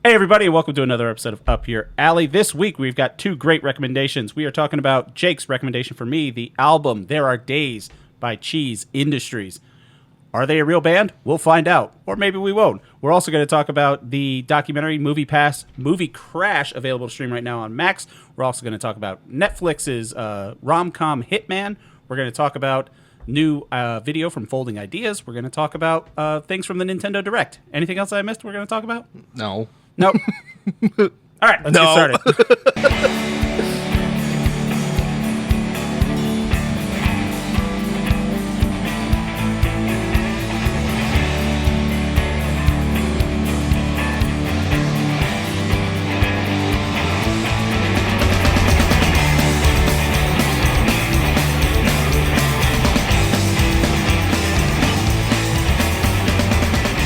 Hey, everybody, and welcome to another episode of Up Your Alley. This week, we've got two great recommendations. We are talking about Jake's recommendation for me, the album There Are Days by Cheese Industries. Are they a real band? We'll find out, or maybe we won't. We're also going to talk about the documentary Movie Pass, Movie Crash, available to stream right now on Max. We're also going to talk about Netflix's rom-com Hitman. We're going to talk about new video from Folding Ideas. We're going to talk about things from the Nintendo Direct. Anything else I missed we're going to talk about? No. Nope. All right, let's get started.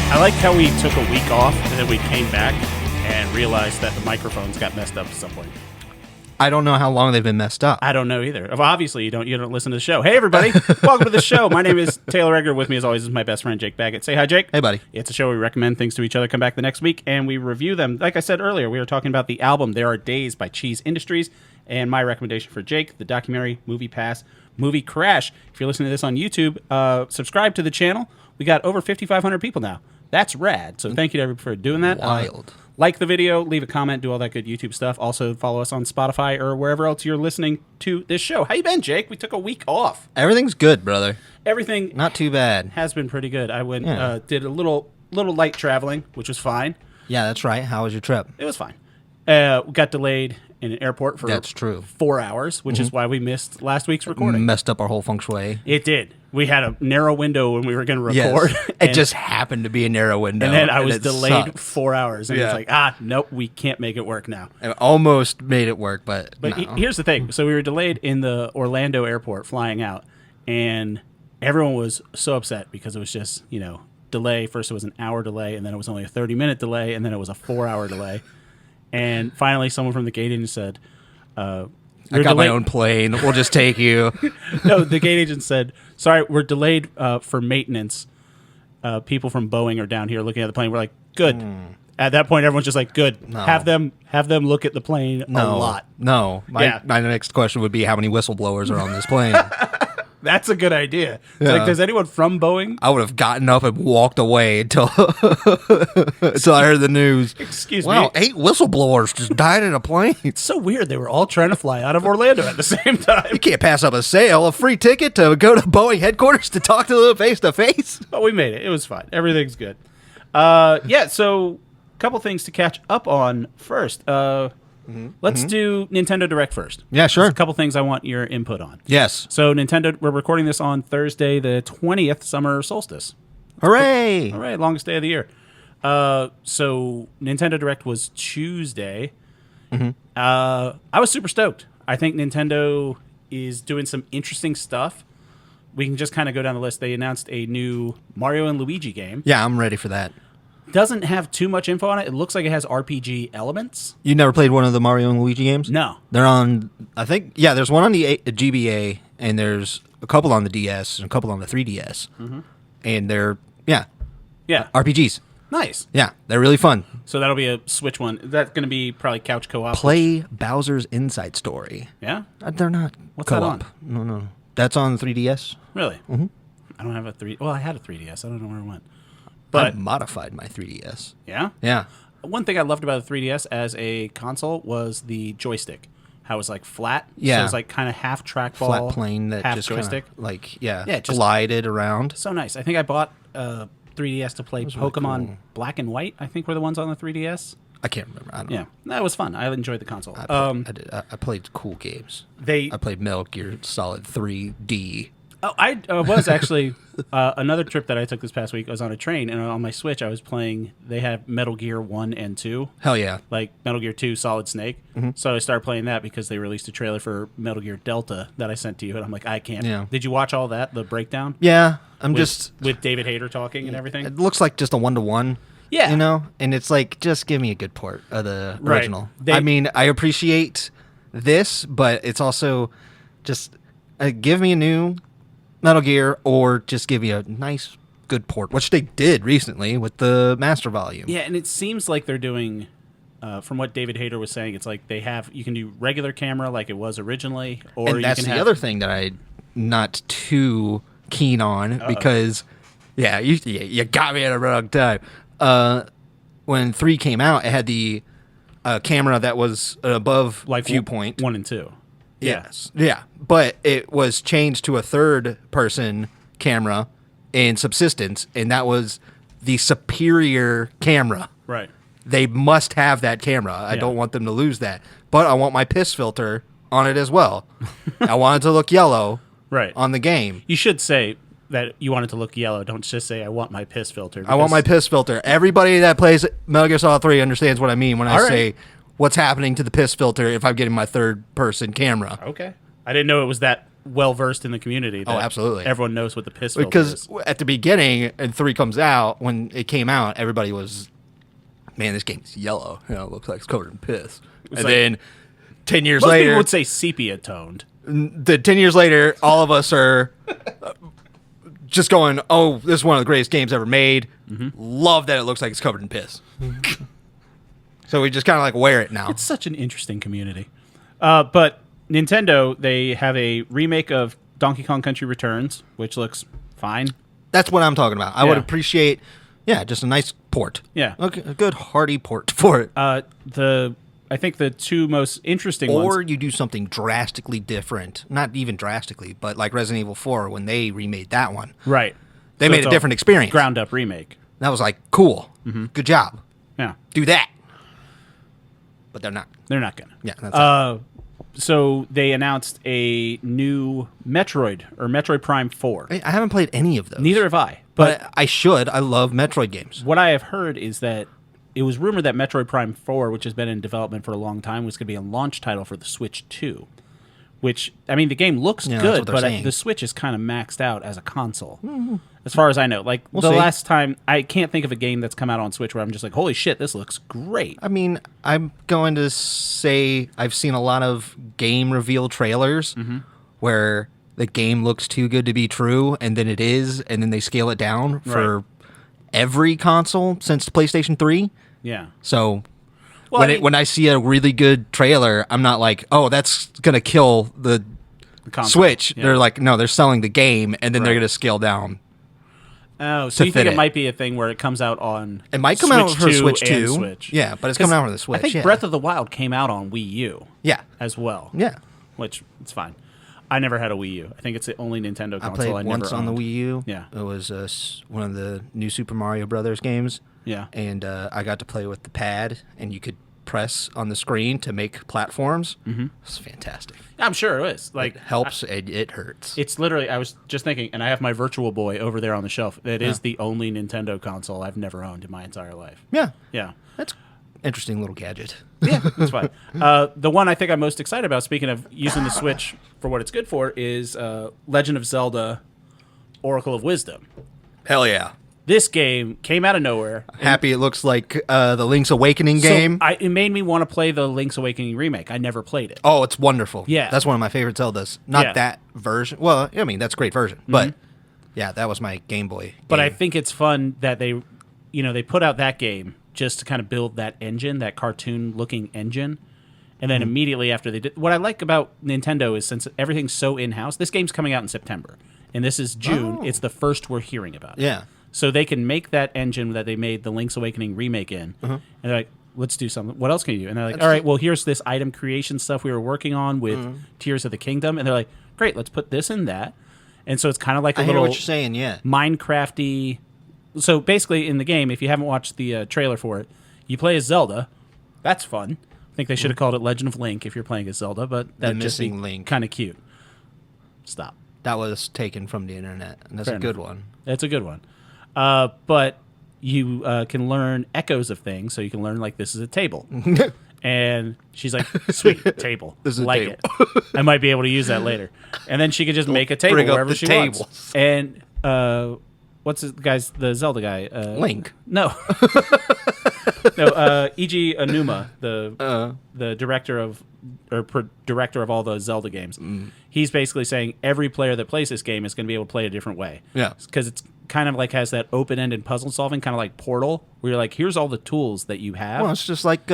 I like how we took a week off and then we came back and realized that the microphones got messed up at some point. I don't know how long they've been messed up. I don't know either. Well, obviously, you don't listen to the show. Hey, everybody. Welcome to the show. My name is Taylor Egger. With me, as always, is my best friend, Jake Baggett. Say hi, Jake. Hey, buddy. It's a show where we recommend things to each other, come back the next week, and we review them. Like I said earlier, we were talking about the album There Are Days by Cheese Industries, and my recommendation for Jake, the documentary Movie Pass, Movie Crash. If you're listening to this on YouTube, subscribe to the channel. We got over 5,500 people now. That's rad. So thank you to everybody for doing that. Wild. Like the video, leave a comment, do all that good YouTube stuff. Also, follow us on Spotify or wherever else you're listening to this show. How you been, Jake? We took a week off. Everything's good, brother. Everything Not too bad. has been pretty good. I went, did a little light traveling, which was fine. Yeah, that's right. How was your trip? It was fine. We got delayed in an airport for That's true. 4 hours, which is why we missed last week's recording. Messed up our whole feng shui. It did. We had a narrow window when we were going to record. Yes. It just happened to be a narrow window. And then I was delayed sucks. 4 hours. And it's like, nope, we can't make it work now. I almost made it work, but no. Here's the thing. So we were delayed in the Orlando airport flying out. And everyone was so upset because it was just, delay. First it was an hour delay. And then it was only a 30-minute delay. And then it was a 4-hour delay. And finally someone from the gate agent said, I got my own plane. We'll just take you. No, the gate agent said, sorry, we're delayed for maintenance. People from Boeing are down here looking at the plane. We're like, good. At that point, everyone's just like, good. No. Have them look at the plane a lot. No. My next question would be how many whistleblowers are on this plane? That's a good idea. It's Yeah. like, does anyone from Boeing? I would have gotten up and walked away until I heard the news. Excuse Wow, me. 8 whistleblowers just died in a plane. It's so weird. They were all trying to fly out of Orlando at the same time. You can't pass up a sale, a free ticket to go to Boeing headquarters to talk to them face to face. But we made it. It was fine. Everything's good. So a couple things to catch up on first. Let's do Nintendo Direct first. Yeah, sure. There's a couple things I want your input on. Yes. So Nintendo, we're recording this on Thursday, the 20th, summer solstice. Hooray! All right, longest day of the year. So Nintendo Direct was Tuesday. I was super stoked. I think Nintendo is doing some interesting stuff. We can just kind of go down the list. They announced a new Mario and Luigi game. Yeah, I'm ready for that. Doesn't have too much info on it. It looks like it has RPG elements. You never played one of the Mario and Luigi games? No. They're on, I think, yeah, there's one on the GBA, and there's a couple on the DS, and a couple on the 3DS. And they're, Yeah. RPGs. Nice. Yeah, they're really fun. So that'll be a Switch one. That's going to be probably couch co-op. Play Bowser's Inside Story. Yeah? They're not What's that co-op. on? No. That's on 3DS. Really? I don't have a 3... Well, I had a 3DS. I don't know where it went. But I modified my 3DS. Yeah? Yeah. One thing I loved about the 3DS as a console was the joystick. How it was like flat. Yeah. So it was like kind of half trackball. Flat plane that half just joystick. Just just glided around. So nice. I think I bought 3DS to play really Pokemon cool. Black and White, I think were the ones on the 3DS. I can't remember. I don't Yeah. know. That was fun. I enjoyed the console. I played cool games. I played Metal Gear Solid 3D. Oh, I was actually another trip that I took this past week. I was on a train, and on my Switch, I was playing. They have Metal Gear 1 and 2. Hell yeah! Like Metal Gear 2 Solid Snake. So I started playing that because they released a trailer for Metal Gear Delta that I sent to you, and I'm like, I can't. Yeah. Did you watch all that? The breakdown? Yeah, with David Hayter talking and everything. It looks like just a 1-to-1. Yeah. You know, and it's like, just give me a good port of the Right. original. I mean, I appreciate this, but it's also just give me a new Metal Gear, or just give me a nice, good port, which they did recently with the Master Volume. Yeah, and it seems like they're doing from what David Hayter was saying, it's like you can do regular camera like it was originally, or And you that's can the have, other thing that I'm not too keen on because, you got me at a wrong time. When 3 came out, it had the camera that was above like viewpoint. 1 and 2. Yes. Yeah. But it was changed to a third-person camera in Subsistence, and that was the superior camera. Right. They must have that camera. I don't want them to lose that. But I want my piss filter on it as well. I want it to look yellow on the game. You should say that you want it to look yellow. Don't just say, I want my piss filter. I want my piss filter. Everybody that plays Metal Gear Solid 3 understands what I mean when I say what's happening to the piss filter if I'm getting my third-person camera. Okay. I didn't know it was that well-versed in the community. That absolutely. Everyone knows what the piss filter is. Because at the beginning, and 3 comes out, when it came out, everybody was, man, this game's yellow. It looks like it's covered in piss. And then 10 years Most later... people would say sepia-toned. 10 years later, all of us are just going, oh, this is one of the greatest games ever made. Love that it looks like it's covered in piss. So we just kind of like wear it now. It's such an interesting community. But Nintendo, they have a remake of Donkey Kong Country Returns, which looks fine. That's what I'm talking about. I would appreciate, just a nice port. Yeah. A good hearty port for it. I think the 2 most interesting ones... Or you do something drastically different. Not even drastically, but like Resident Evil 4 when they remade that one. Right. They made a different experience. Ground-up remake. That was like, cool. Good job. Yeah. Do that. But they're not. They're not going to. Yeah, that's it. So they announced a new Metroid, or Metroid Prime 4. I haven't played any of those. Neither have I. But I should. I love Metroid games. What I have heard is that it was rumored that Metroid Prime 4, which has been in development for a long time, was going to be a launch title for the Switch 2. Which, I mean, the game looks good, but the Switch is kind of maxed out as a console. As far as I know. Like, last time, I can't think of a game that's come out on Switch where I'm just like, holy shit, this looks great. I mean, I'm going to say I've seen a lot of game reveal trailers where the game looks too good to be true, and then it is, and then they scale it down for every console since PlayStation 3. Yeah. So... When I see a really good trailer, I'm not like, oh, that's going to kill the Switch. Yeah. They're like, no, they're selling the game, and then they're going to scale down. Oh, so you think it might be a thing where it comes out on It might come out for Switch 2. Switch. Yeah, but it's coming out for the Switch. I think Breath of the Wild came out on Wii U as well. Yeah. Which, it's fine. I never had a Wii U. I think it's the only Nintendo console I played once on the Wii U. Yeah. It was one of the new Super Mario Brothers games. Yeah. And I got to play with the pad, and you could press on the screen to make platforms. It's fantastic. I'm sure it is. Like, it helps and it hurts. It's literally, I was just thinking, and I have my Virtual Boy over there on the shelf. It is the only Nintendo console I've never owned in my entire life. Yeah. Yeah. That's interesting little gadget. Yeah, that's fine. The one I think I'm most excited about, speaking of using the Switch for what it's good for, is Legend of Zelda Oracle of Wisdom. Hell yeah. This game came out of nowhere. Happy it looks like the Link's Awakening game. It made me want to play the Link's Awakening remake. I never played it. Oh, it's wonderful. Yeah. That's one of my favorite Zeldas. Not that version. Well, I mean, that's a great version. But, yeah, that was my Game Boy game. But I think it's fun that they put out that game just to kind of build that engine, that cartoon-looking engine. And then immediately after they did... What I like about Nintendo is since everything's so in-house, this game's coming out in September. And this is June. Oh. It's the first we're hearing about it. Yeah. So they can make that engine that they made the Link's Awakening remake in. And they're like, let's do something. What else can you do? And they're like, all right, well, here's this item creation stuff we were working on with Tears of the Kingdom. And they're like, great, let's put this in that. And so it's kind of like a little... I hear what you're saying, yeah. Minecraft-y... So basically in the game, if you haven't watched the trailer for it, you play as Zelda. That's fun. I think they should have called it Legend of Link if you're playing as Zelda, but that'd just be kind of cute. Stop. That was taken from the internet, and that's a good one. That's a good one. But you can learn echoes of things, so you can learn, like, this is a table. And she's like, sweet, table. This is like a table. It. I might be able to use that later. And then she could just make a table wherever she wants. And what's the Zelda guy? Link. No. No, Eiji Onuma, the director of all the Zelda games, he's basically saying every player that plays this game is going to be able to play a different way. Yeah. Because it's kind of like has that open-ended puzzle solving, kind of like Portal, where you're like, here's all the tools that you have. Well, it's just like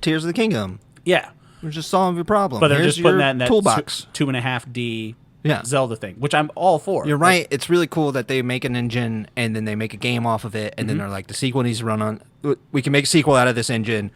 Tears of the Kingdom. Yeah. We're just solving your problem. But they're Here's just putting your that in that toolbox. 2.5D Yeah. Zelda thing, which I'm all for. You're right. It's really cool that they make an engine and then they make a game off of it, and then they're like, the sequel needs to run on. We can make a sequel out of this engine.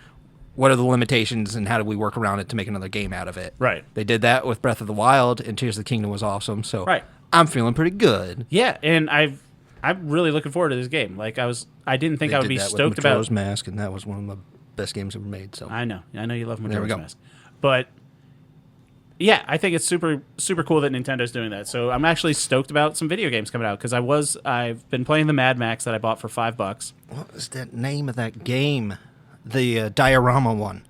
What are the limitations, and how do we work around it to make another game out of it? Right. They did that with Breath of the Wild, and Tears of the Kingdom was awesome. So Right. I'm feeling pretty good. Yeah, and I'm really looking forward to this game. Like I didn't think They I would did be that stoked with about Majora's Mask, and that was one of the best games ever made. So I know you love we Majora's go. Mask, but yeah, I think it's super cool that Nintendo's doing that. So I'm actually stoked about some video games coming out because I've been playing the Mad Max that I bought for $5. what was that name of that game? The diorama one,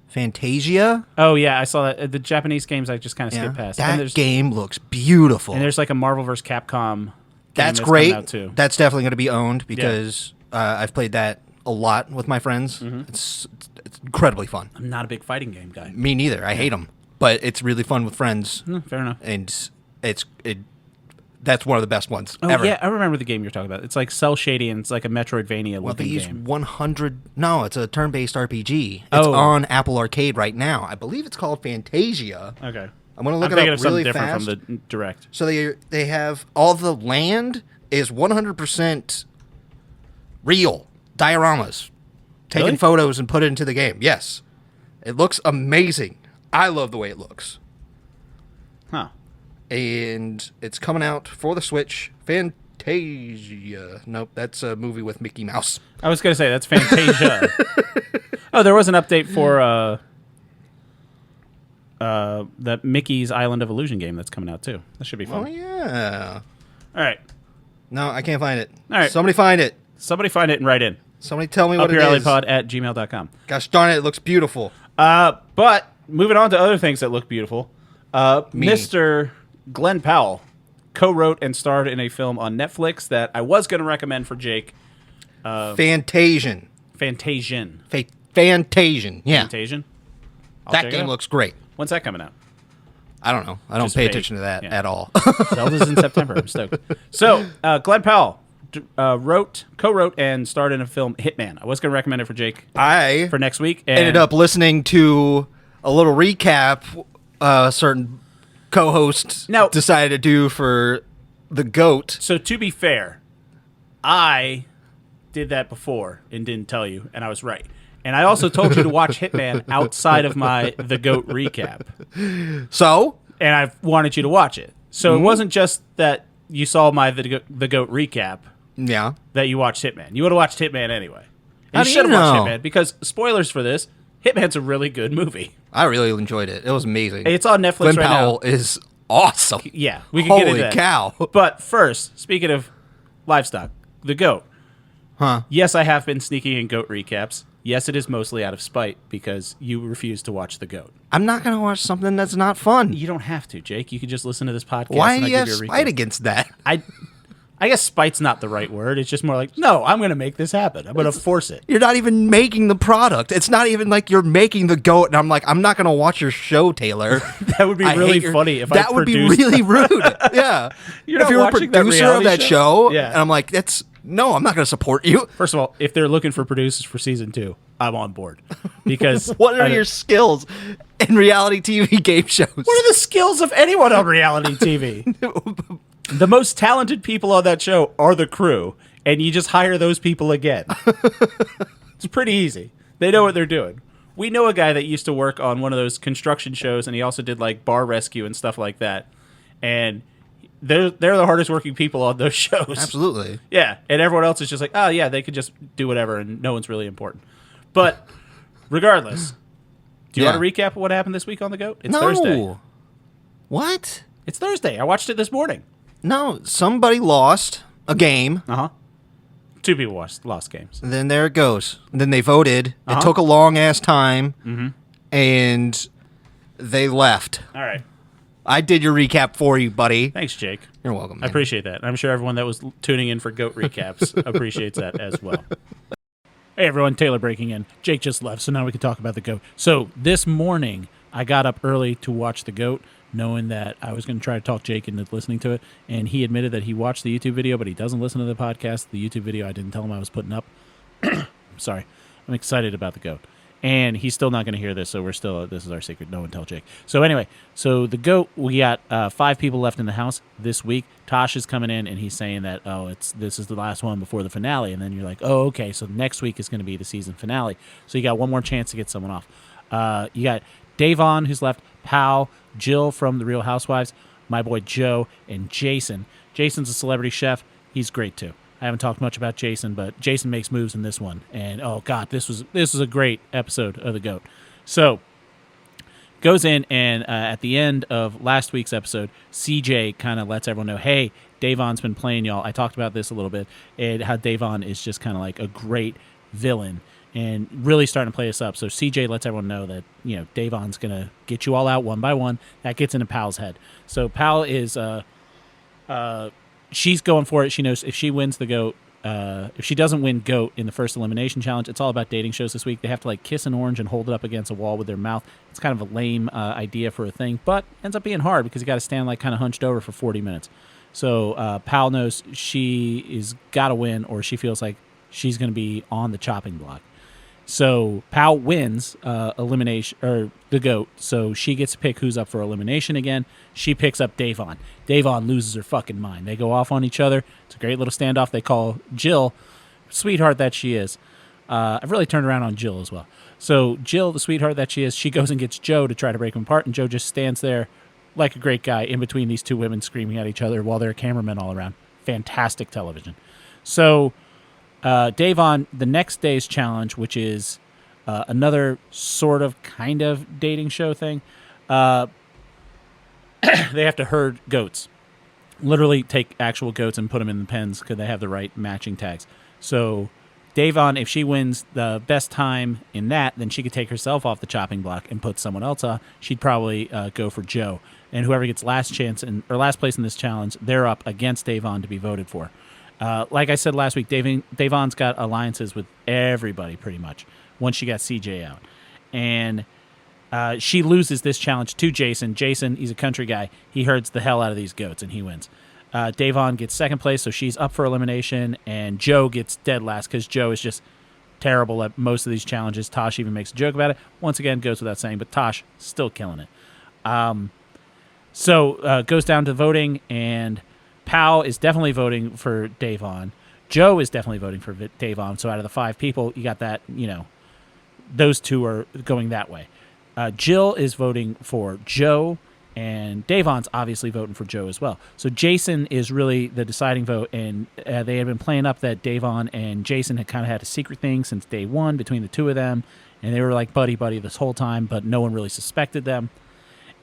Fantasia. Oh yeah, I saw that. The Japanese games I just kind of skipped past. And That there's, game looks beautiful. and there's like a Marvel vs. Capcom. Game That's coming great. out too. That's definitely going to be owned because I've played that a lot with my friends. Mm-hmm. It's incredibly fun. I'm not a big fighting game guy. Me neither. I hate them, but it's really fun with friends, Fair enough. and that's one of the best ones Oh ever. yeah, I remember the game you're talking about. It's like cell shady and it's like a Metroidvania Well, they looking use game. 100. No, it's a turn-based RPG. It's Oh. on Apple Arcade right now. I believe it's called Fantasia. Okay. I'm gonna look I'm thinking it of up really something different fast. from the direct. So they have all the land is 100% real dioramas, taking Really? photos and put it into the game. Yes, it looks amazing. I love the way it looks, Huh. and it's coming out for the Switch. Fantasia. Nope, that's a movie with Mickey Mouse. I was gonna say that's Fantasia. Oh, there was an update for that Mickey's Island of Illusion game that's coming out too. That should be Oh fun. yeah. All right, No, I can't find it. All right. Somebody find it. somebody find it and write in. Somebody tell me what it is. upyouralleypod@gmail.com. Gosh darn it, it looks beautiful. But moving on to other things that look beautiful, Mr. Glen Powell co-wrote and starred in a film on Netflix that I was going to recommend for Jake. Fantasian. Fantasian. Fantasian. Yeah. Fantasian. I'll That check it game out. looks great. When's that coming out? I don't know. I don't Just pay vague. attention to that Yeah. at all. Zelda's in September. I'm stoked. So, Glen Powell co-wrote, and starred in a film Hitman. I was going to recommend it for Jake I for next week. And ended up listening to a little recap certain co-host Now- decided to do for the GOAT. So to be fair, I did that before and didn't tell you, and I was right. And I also told you to watch Hitman outside of my The GOAT recap. So, And I wanted you to watch it. So it wasn't just that you saw my The GOAT recap yeah. that you watched Hitman. You would have watched Hitman anyway. How And do you you should have watched know? Hitman because, spoilers for this, Hitman's a really good movie. I really enjoyed it. It was amazing. It's on Netflix Glen right Powell is awesome. now. Yeah, we can get into Holy that. cow. But first, speaking of livestock, The GOAT. Huh. Yes, I have been sneaking in GOAT recaps. Yes, it is mostly out of spite because you refuse to watch The GOAT. I'm not going to watch something that's not fun. You don't have to, Jake. You can just listen to this podcast. Why and do I you have give you a spite recap. against that? I guess spite's not the right word. It's just more like, no, I'm going to make this happen. I'm going to force it. You're not even making the product. It's not even like you're making the GOAT, and I'm like, I'm not going to watch your show, Taylor. That would be I really hate your- funny if that I would be produced- really rude. Yeah. You're if not you're a watching that producer of reality that show? show, Yeah. and I'm like, no, I'm not going to support you. First of all, if they're looking for producers for season 2, I'm on board. Because What are your skills in reality TV game shows? What are the skills of anyone on reality TV? The most talented people on that show are the crew, and you just hire those people again. It's pretty easy. They know what they're doing. We know a guy that used to work on one of those construction shows, and he also did like bar rescue and stuff like that. And they're the hardest working people on those shows. Absolutely. Yeah, and everyone else is just like, oh yeah, they could just do whatever, and no one's really important. But regardless, do you Yeah. want to recap what happened this week on the GOAT? It's No. Thursday. What? It's Thursday. I watched it this morning. No, somebody lost a game. Uh-huh. 2 people lost games. And then there it goes. And then they voted. Uh-huh. It took a long ass time, and they left. All right. I did your recap for you, buddy. Thanks, Jake. You're welcome. I Man. appreciate that. I'm sure everyone that was tuning in for GOAT recaps appreciates that as well. Hey, everyone. Taylor breaking in. Jake just left, so now we can talk about the GOAT. So this morning, I got up early to watch the GOAT, knowing that I was going to try to talk Jake into listening to it, and he admitted that he watched the YouTube video, but he doesn't listen to the podcast. The YouTube video, I didn't tell him I was putting up. Sorry. I'm excited about the GOAT. And he's still not going to hear this, so this is our secret. No one tell Jake. So anyway, so the GOAT, we got 5 people left in the house this week. Tosh is coming in, and he's saying that, this is the last one before the finale. And then you're like, oh, okay, so next week is going to be the season finale. So you got one more chance to get someone off. You got Davon, who's left, Powell, Jill from The Real Housewives, my boy Joe, and Jason. Jason's a celebrity chef. He's great, too. I haven't talked much about Jason, but Jason makes moves in this one. And, oh, God, this was a great episode of The GOAT. So, goes in, and at the end of last week's episode, CJ kind of lets everyone know, hey, Davon's been playing y'all. I talked about this a little bit, and how Davon is just kind of like a great villain and really starting to play us up. So CJ lets everyone know that, Davon's going to get you all out one by one. That gets into Powell's head. So Powell is... she's going for it. She knows if she wins the GOAT, if she doesn't win GOAT in the first elimination challenge, it's all about dating shows this week. They have to like kiss an orange and hold it up against a wall with their mouth. It's kind of a lame idea for a thing, but ends up being hard because you got to stand like kind of hunched over for 40 minutes. So Powell knows she is got to win, or she feels like she's going to be on the chopping block. So Powell wins elimination or the GOAT. So she gets to pick who's up for elimination again. She picks up Davon. Davon loses her fucking mind. They go off on each other. It's a great little standoff. They call Jill, sweetheart that she is. I've really turned around on Jill as well. So Jill, the sweetheart that she is, she goes and gets Joe to try to break them apart, and Joe just stands there like a great guy in between these two women screaming at each other while there are cameramen all around. Fantastic television. So Davon, the next day's challenge, which is another sort of kind of dating show thing, they have to herd goats. Literally take actual goats and put them in the pens because they have the right matching tags. So Davon, if she wins the best time in that, then she could take herself off the chopping block and put someone else on. She'd probably go for Joe. And whoever gets last place in this challenge, they're up against Davon to be voted for. Like I said last week, Davon's got alliances with everybody pretty much once she got CJ out. And she loses this challenge to Jason. Jason, he's a country guy. He herds the hell out of these goats, and he wins. Davon gets second place, so she's up for elimination, and Joe gets dead last because Joe is just terrible at most of these challenges. Tosh even makes a joke about it. Once again, goes without saying, but Tosh still killing it. So goes down to voting, and Powell is definitely voting for Davon. Joe is definitely voting for Davon. So out of the 5 people, you got that, those two are going that way. Jill is voting for Joe, and Davon's obviously voting for Joe as well. So Jason is really the deciding vote, and they had been playing up that Davon and Jason had kind of had a secret thing since day one between the two of them, and they were like buddy-buddy this whole time, but no one really suspected them.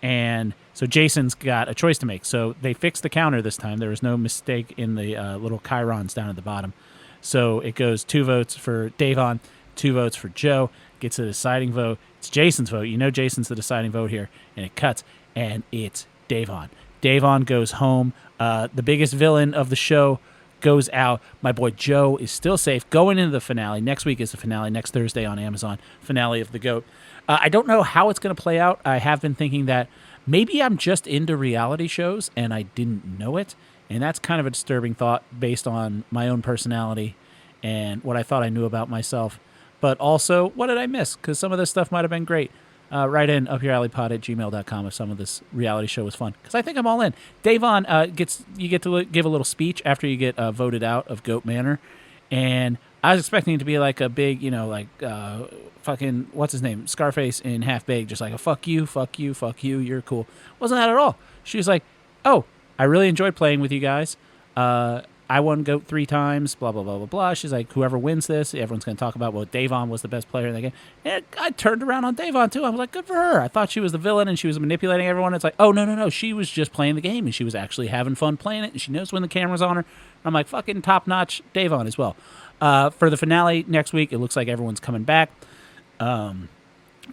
And so Jason's got a choice to make. So they fixed the counter this time. There was no mistake in the little chyrons down at the bottom. So it goes 2 votes for Davon, 2 votes for Joe, gets a deciding vote. It's Jason's vote. Jason's the deciding vote here, and it cuts, and it's Davon. Davon goes home. The biggest villain of the show goes out. My boy Joe is still safe going into the finale. Next week is the finale, next Thursday on Amazon, finale of The GOAT. I don't know how it's going to play out. I have been thinking that maybe I'm just into reality shows and I didn't know it, and that's kind of a disturbing thought based on my own personality and what I thought I knew about myself. But also, what did I miss? Because some of this stuff might have been great. Write in upyouralleypod@gmail.com if some of this reality show was fun, because I think I'm all in. Davon you get to give a little speech after you get voted out of Goat Manor, and I was expecting it to be like a big, fucking, what's his name, Scarface in Half Baked, just like a fuck you, fuck you, fuck you, you're cool. Wasn't that at all. She was like, oh, I really enjoyed playing with you guys. I won GOAT 3 times, blah, blah, blah, blah, blah. She's like, whoever wins this, everyone's going to talk about, well, Davon was the best player in the game. And I turned around on Davon, too. I was like, good for her. I thought she was the villain and she was manipulating everyone. It's like, oh, no. She was just playing the game and she was actually having fun playing it, and she knows when the camera's on her. I'm like, fucking top-notch Davon as well. For the finale next week, it looks like everyone's coming back.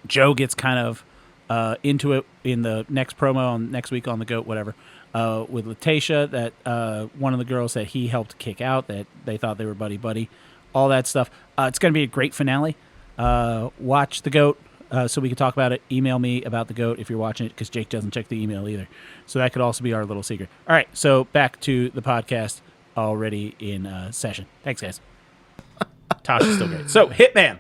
Joe gets kind of into it in the next promo on next week on the GOAT, whatever. With Letitia, that one of the girls that he helped kick out, that they thought they were buddy-buddy, all that stuff. It's going to be a great finale. Watch the GOAT so we can talk about it. Email me about the GOAT if you're watching it, because Jake doesn't check the email either. So that could also be our little secret. All right, so back to the podcast already in session. Thanks, guys. Tosh is still great. So, Hitman.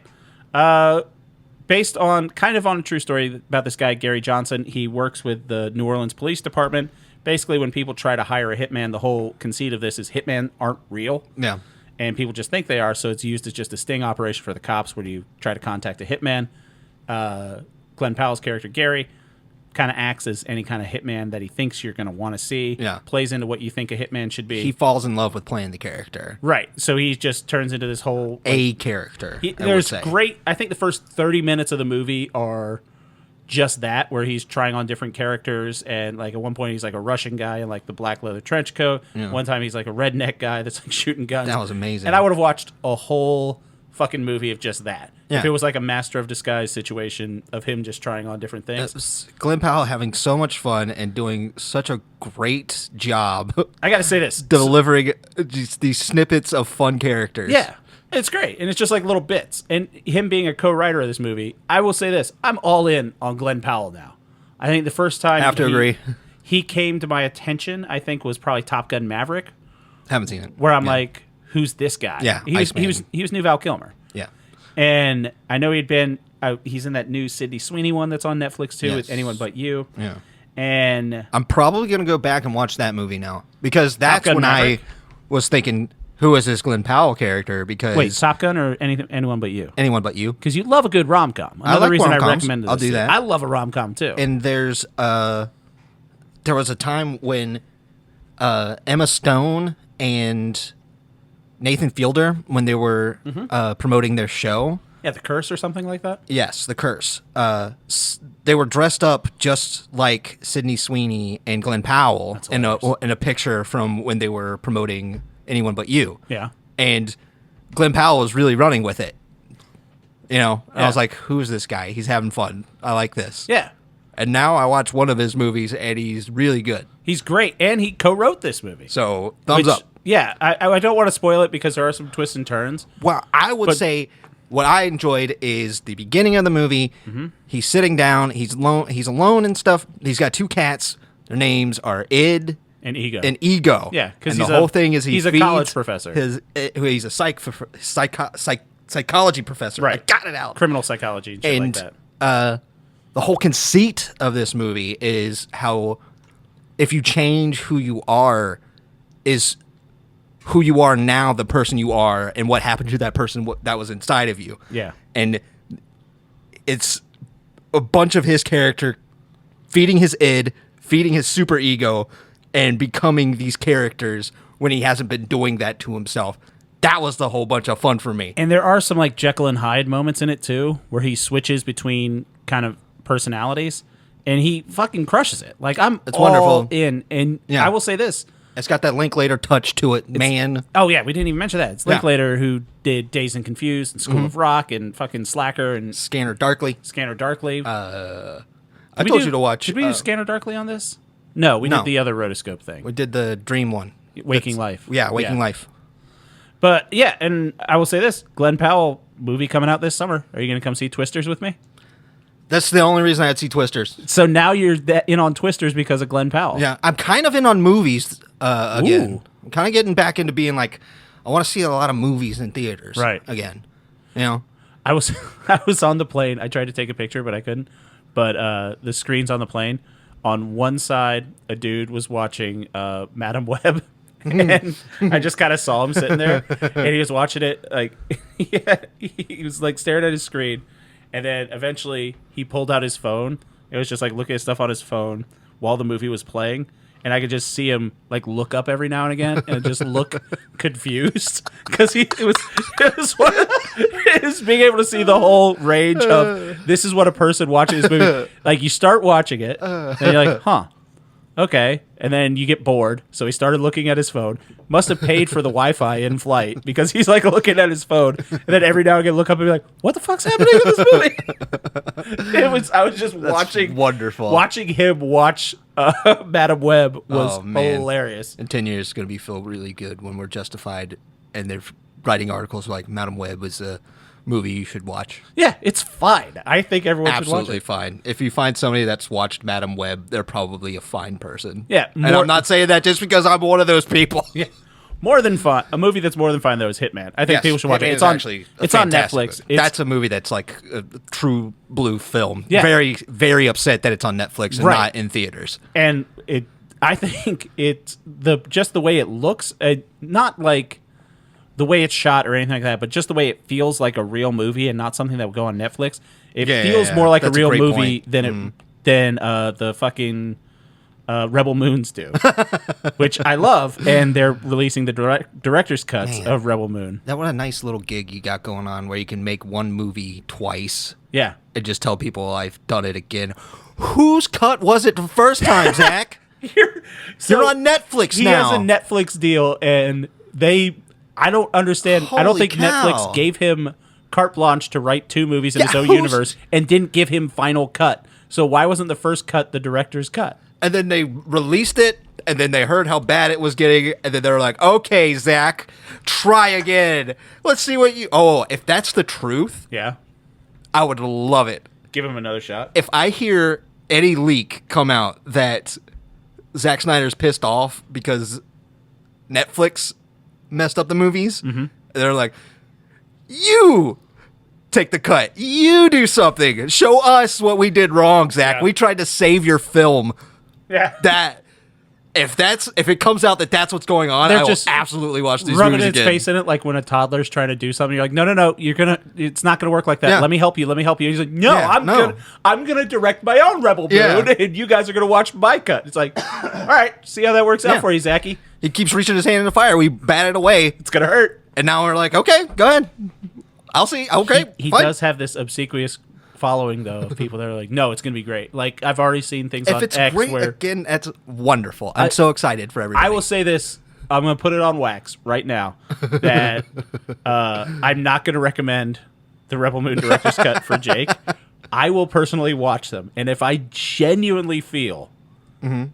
based on kind of on a true story about this guy, Gary Johnson. He works with the New Orleans Police Department. Basically, when people try to hire a hitman, the whole conceit of this is hitmen aren't real. Yeah. And people just think they are, so it's used as just a sting operation for the cops where you try to contact a hitman. Glen Powell's character, Gary, kind of acts as any kind of hitman that he thinks you're going to want to see. Yeah. Plays into what you think a hitman should be. He falls in love with playing the character. Right. So he just turns into this whole... A character, there's great... I think the first 30 minutes of the movie are just that, where he's trying on different characters, and like at one point he's like a Russian guy in like the black leather trench coat. Yeah. One time he's like a redneck guy that's like shooting guns. That was amazing. And I would have watched a whole fucking movie of just that. Yeah. If it was like a master of disguise situation of him just trying on different things. Glen Powell having so much fun and doing such a great job. I got to say this. Delivering these snippets of fun characters. Yeah. It's great. And it's just like little bits. And him being a co-writer of this movie, I will say this. I'm all in on Glen Powell now. I think the first time agree. He came to my attention, I think, was probably Top Gun Maverick. Haven't seen it. Where I'm like, who's this guy? Yeah, he was new Val Kilmer. Yeah. And I know he'd been he's in that new Sydney Sweeney one that's on Netflix too, with Anyone But You. Yeah. And I'm probably going to go back and watch that movie now, because that's when Maverick? I was thinking, who is this Glen Powell character? Because wait, Top Gun or Anyone But You? Anyone But You. Because you love a good rom-com. Another like reason rom-coms. I recommended this. I'll do that. I love a rom-com too. And there was a time when Emma Stone and Nathan Fielder, when they were promoting their show. Yeah, The Curse or something like that? Yes, The Curse. They were dressed up just like Sydney Sweeney and Glen Powell in a picture from when they were promoting Anyone But You. Yeah. And Glen Powell was really running with it. You know, and I was like, who's this guy? He's having fun. I like this. Yeah. And now I watch one of his movies, and he's really good. He's great, and he co-wrote this movie. So, thumbs up. Yeah, I don't want to spoil it because there are some twists and turns. Well, I would say what I enjoyed is the beginning of the movie. He's sitting down. He's alone and stuff. He's got two cats. Their names are Id and Ego. Yeah, because the whole thing is he's a college professor. He's a psychology professor. Right. I got it out. Criminal psychology and shit like that. The whole conceit of this movie is how if you change who you are, is who you are now, the person you are, and what happened to that person that was inside of you. Yeah. And it's a bunch of his character feeding his id, feeding his super ego, and becoming these characters when he hasn't been doing that to himself. That was the whole bunch of fun for me. And there are some like Jekyll and Hyde moments in it too, where he switches between kind of personalities, and he fucking crushes it. Like it's all wonderful. In, and I will say this. It's got that Linklater touch to it, man. Oh, yeah, we didn't even mention that. It's Linklater who did Dazed and Confused and School of Rock and fucking Slacker and Scanner Darkly. I told you to watch. Did we do Scanner Darkly on this? No, we did the other rotoscope thing. We did the Dream one. Waking Life. Yeah, Waking Life. But, yeah, and I will say this. Glen Powell movie coming out this summer. Are you going to come see Twisters with me? That's the only reason I'd see Twisters. So now you're in on Twisters because of Glen Powell. Yeah, I'm kind of in on movies again. Ooh. I'm kind of getting back into being like, I want to see a lot of movies in theaters. Right. Again. You know? I was on the plane. I tried to take a picture, but I couldn't. But the screen's on the plane. On one side, a dude was watching Madam Web. And I just kind of saw him sitting there. And he was watching it. Like, he was like staring at his screen. And then eventually he pulled out his phone. It was just like looking at stuff on his phone while the movie was playing. And I could just see him like look up every now and again and just look confused because it was being able to see the whole range of this is what a person watching this movie. Like you start watching it and you're like, huh. Okay, and then you get bored, so he started looking at his phone. Must have paid for the Wi-Fi in flight because he's like looking at his phone, and then every now and again look up and be like, "What the fuck's happening in this movie?" I was just watching him watch Madam Web was hilarious. In 10 years, it's going to be feel really good when we're justified, and they're writing articles like Madam Web was a movie you should watch. Yeah, it's fine. I think everyone should watch it. Absolutely fine. If you find somebody that's watched Madam Web, they're probably a fine person. Yeah. And I'm not saying that just because I'm one of those people. Yeah. More than fun. A movie that's more than fun though is Hitman. I think Yes, people should watch Hitman it. is actually It's on fantastic Netflix. movie. That's a movie that's like a true blue film. Yeah. Very, very upset that it's on Netflix and Right. not in theaters. And I think it's just the way it looks, not like the way it's shot or anything like that, but just the way it feels like a real movie and not something that would go on Netflix. It feels more like That's a real great movie point. than the fucking Rebel Moons do, which I love. And they're releasing the director's cuts of Rebel Moon. That what a nice little gig you got going on where you can make one movie twice. Yeah. And just tell people I've done it again. Whose cut was it the first time, Zach? You're on Netflix He now. has a Netflix deal, and I don't understand. I don't Holy think cow. Netflix gave him carte blanche to write 2 movies in Yeah, his own who's- universe and didn't give him final cut. So why wasn't the first cut the director's cut? And then they released it, and then they heard how bad it was getting, and then they were like, okay, Zach, try again. Let's see what you... Oh, if that's the truth, Yeah. I would love it. Give him another shot. If I hear any leak come out that Zack Snyder's pissed off because Netflix messed up the movies, they're like, you take the cut. You do something. Show us what we did wrong, Zach. Yeah. We tried to save your film. Yeah. That if it comes out that that's what's going on, They're I will just absolutely watch these rubbing movies its again. face in it, like when a toddler's trying to do something. You're like, no, it's not gonna work like that. Yeah. Let me help you. He's like, no, Yeah, I'm gonna direct my own Rebel Moon, Yeah. and you guys are gonna watch my cut. It's like, all right, see how that works out Yeah. for you, Zachy. He keeps reaching his hand in the fire. We bat it away, It's gonna hurt. and now we're like, okay, go ahead. I'll see. Okay, He fine. does have this obsequious following though of people that are like, no, it's gonna be great. Like I've already seen things If on it's X great where again, that's wonderful. I'm so excited for everybody. I will say this. I'm going to put it on wax right now that I'm not going to recommend the Rebel Moon director's cut for Jake. I will personally watch them. And if I genuinely feel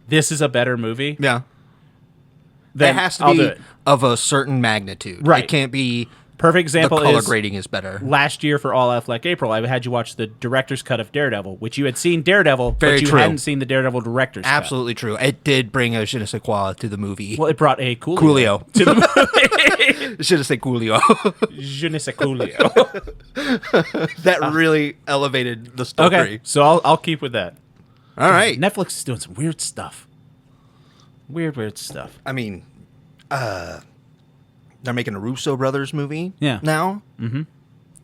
this is a better movie, Yeah. then It has to I'll be do it. of a certain magnitude. Right. It can't be Perfect the example color is grading is better. last year for All Out Like April, I had you watch the director's cut of Daredevil, which you had seen Daredevil, Very but you true. hadn't seen the Daredevil director's cut. Absolutely true. It did bring a je ne sais quoi to the movie. Well, it brought a Coolio, Coolio. to the movie. Should have said Coolio. Je ne sais Coolio. That really elevated the story. Okay, so I'll keep with that. All right. Netflix is doing some weird stuff. Weird stuff. I mean, they're making a Russo brothers movie Yeah. now,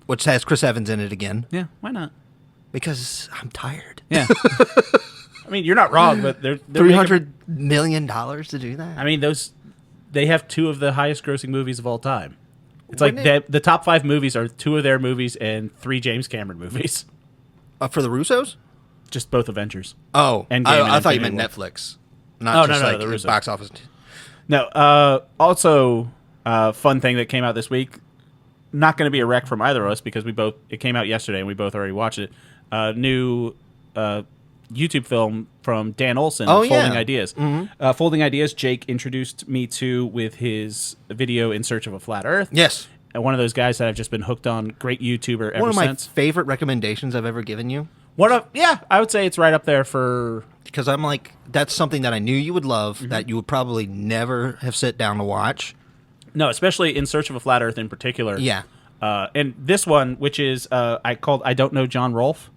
which has Chris Evans in it again, Yeah, why not? because I'm tired. Yeah. I mean, you're not wrong, but they're $300 million to do that? I mean, they have 2 of the highest grossing movies of all time. It's like Wouldn't the top 5 movies are 2 of their movies and 3 James Cameron movies. For the Russos? Just both Avengers. Oh, Endgame I and thought you meant Infinity Netflix. Not no, just like the the Russos. box office. No, also, fun thing that came out this week. Not going to be a wreck from either of us because it came out yesterday and we both already watched it. New YouTube film from Dan Olson, Oh, Folding yeah. Ideas. Folding Ideas, Jake introduced me to with his video In Search of a Flat Earth. Yes. And one of those guys that I've just been hooked on. Great YouTuber ever One of my since. favorite recommendations I've ever given you. I would say it's right up there for... Because I'm like, that's something that I knew you would love, that you would probably never have sit down to watch. No, especially In Search of a Flat Earth in particular. Yeah. And this one, which is I Don't Know John Rolfe.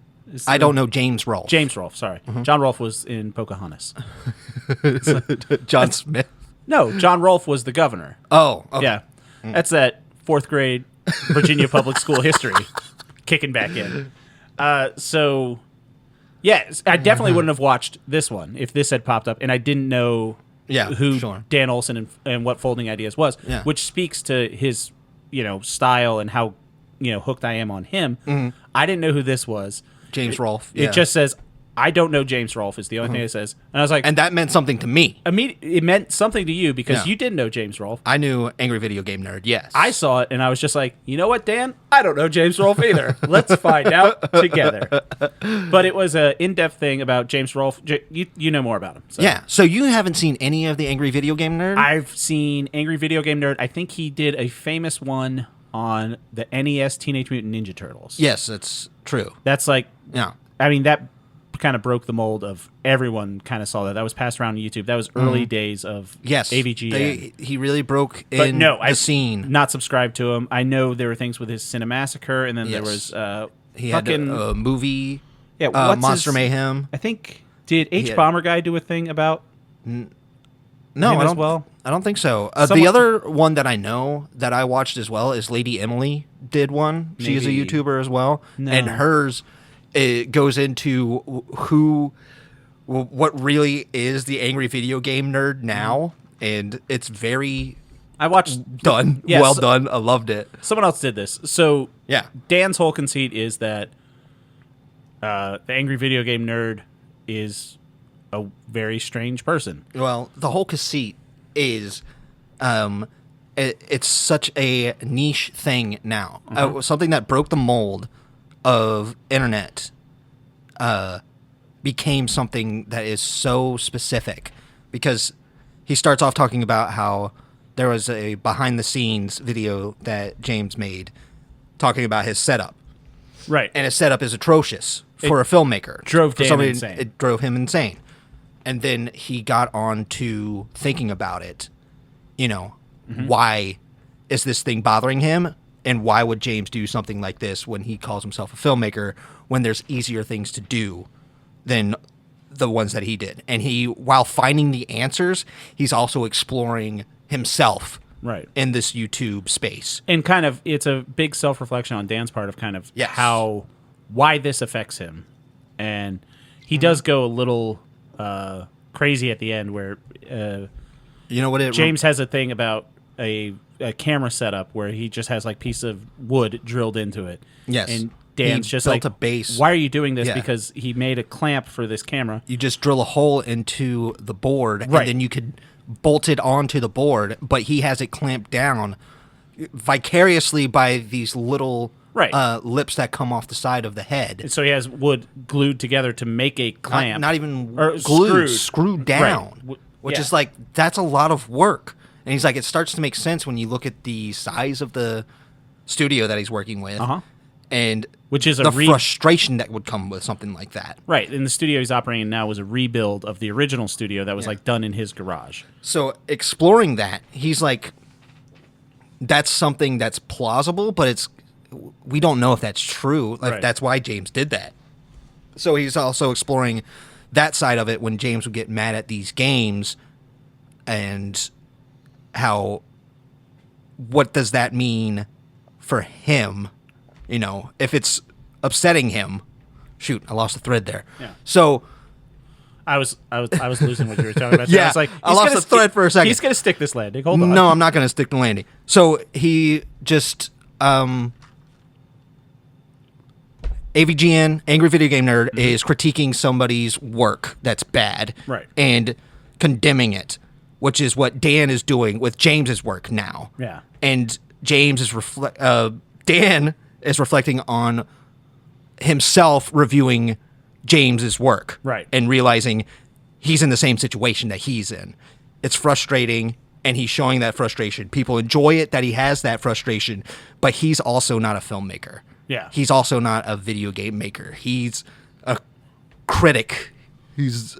I don't know James Rolfe. James Rolfe, sorry. John Rolfe was in Pocahontas. John Smith. No, John Rolfe was the governor. Oh, okay. Yeah. That's that 4th grade Virginia public school history kicking back in. So, yeah, I definitely wouldn't have watched this one if this had popped up and I didn't know who sure. Dan Olson and what Folding Ideas was, Yeah. which speaks to his, style and how, hooked I am on him. I didn't know who this was. James Rolfe. It just says, I don't know James Rolfe is the only thing it says. And I was like, And that meant something to me. it meant something to you because Yeah. you didn't know James Rolfe. I knew Angry Video Game Nerd, yes. I saw it and I was just like, you know what, Dan? I don't know James Rolfe either. Let's find out together. But it was an in-depth thing about James Rolfe. You know more about him. So. Yeah, so you haven't seen any of the Angry Video Game Nerd? I've seen Angry Video Game Nerd. I think he did a famous one on the NES Teenage Mutant Ninja Turtles. Yes, it's true. That's like, Yeah. I mean, that kind of broke the mold of everyone kind of saw that. That was passed around on YouTube. That was early days of AVGN. He really broke in the scene. Not subscribed to him. I know there were things with his Cinemassacre, and then there was he had a movie. Yeah, Monster Mayhem. I think did Bomber Guy do a thing about? No, I don't think so. The other one that I know that I watched as well is Lady Emily did one. Maybe. She is a YouTuber as well, and hers it goes into what really is the angry video game nerd now, and it's very. I watched done. Yes, well done. I loved it. Someone else did this. So yeah, Dan's whole conceit is that the angry video game nerd is a very strange person. Well, the whole conceit is it's such a niche thing now. Something that broke the mold of internet became something that is so specific, because he starts off talking about how there was a behind-the-scenes video that James made talking about his setup. Right. And his setup is atrocious for a filmmaker. Insane. It drove him insane. And then he got on to thinking about it. Why is this thing bothering him? And why would James do something like this when he calls himself a filmmaker, when there's easier things to do than the ones that he did? And while finding the answers, he's also exploring himself in this YouTube space. And kind of, it's a big self-reflection on Dan's part of kind of why this affects him. And he does go a little crazy at the end where James has a thing about a camera setup where he just has like piece of wood drilled into it. Yes. And Dan's just like, a base. Why are you doing this? Because he made a clamp for this camera. You just drill a hole into the board, and then you could bolt it onto the board, but he has it clamped down vicariously by these little lips that come off the side of the head. And so he has wood glued together to make a clamp. Not even glued, screwed down, which is like, that's a lot of work. And he's like, it starts to make sense when you look at the size of the studio that he's working with, and which is the frustration that would come with something like that. Right, and the studio he's operating in now was a rebuild of the original studio that was like done in his garage. So exploring that, he's like, that's something that's plausible, but we don't know if that's true. Like, that's why James did that. So he's also exploring that side of it when James would get mad at these games, and what does that mean for him? If it's upsetting him. Shoot, I lost the thread there. Yeah. So I was losing what you were talking about. Yeah, I was like, I lost the thread for a second. He's gonna stick this landing. Hold on. No, I'm not gonna stick the landing. So he just AVGN, Angry Video Game Nerd, is critiquing somebody's work that's bad, and condemning it, which is what Dan is doing with James's work now. Yeah, and James is Dan is reflecting on himself reviewing James's work, and realizing he's in the same situation that he's in. It's frustrating, and he's showing that frustration. People enjoy it that he has that frustration, but he's also not a filmmaker. Yeah, he's also not a video game maker. He's a critic. He's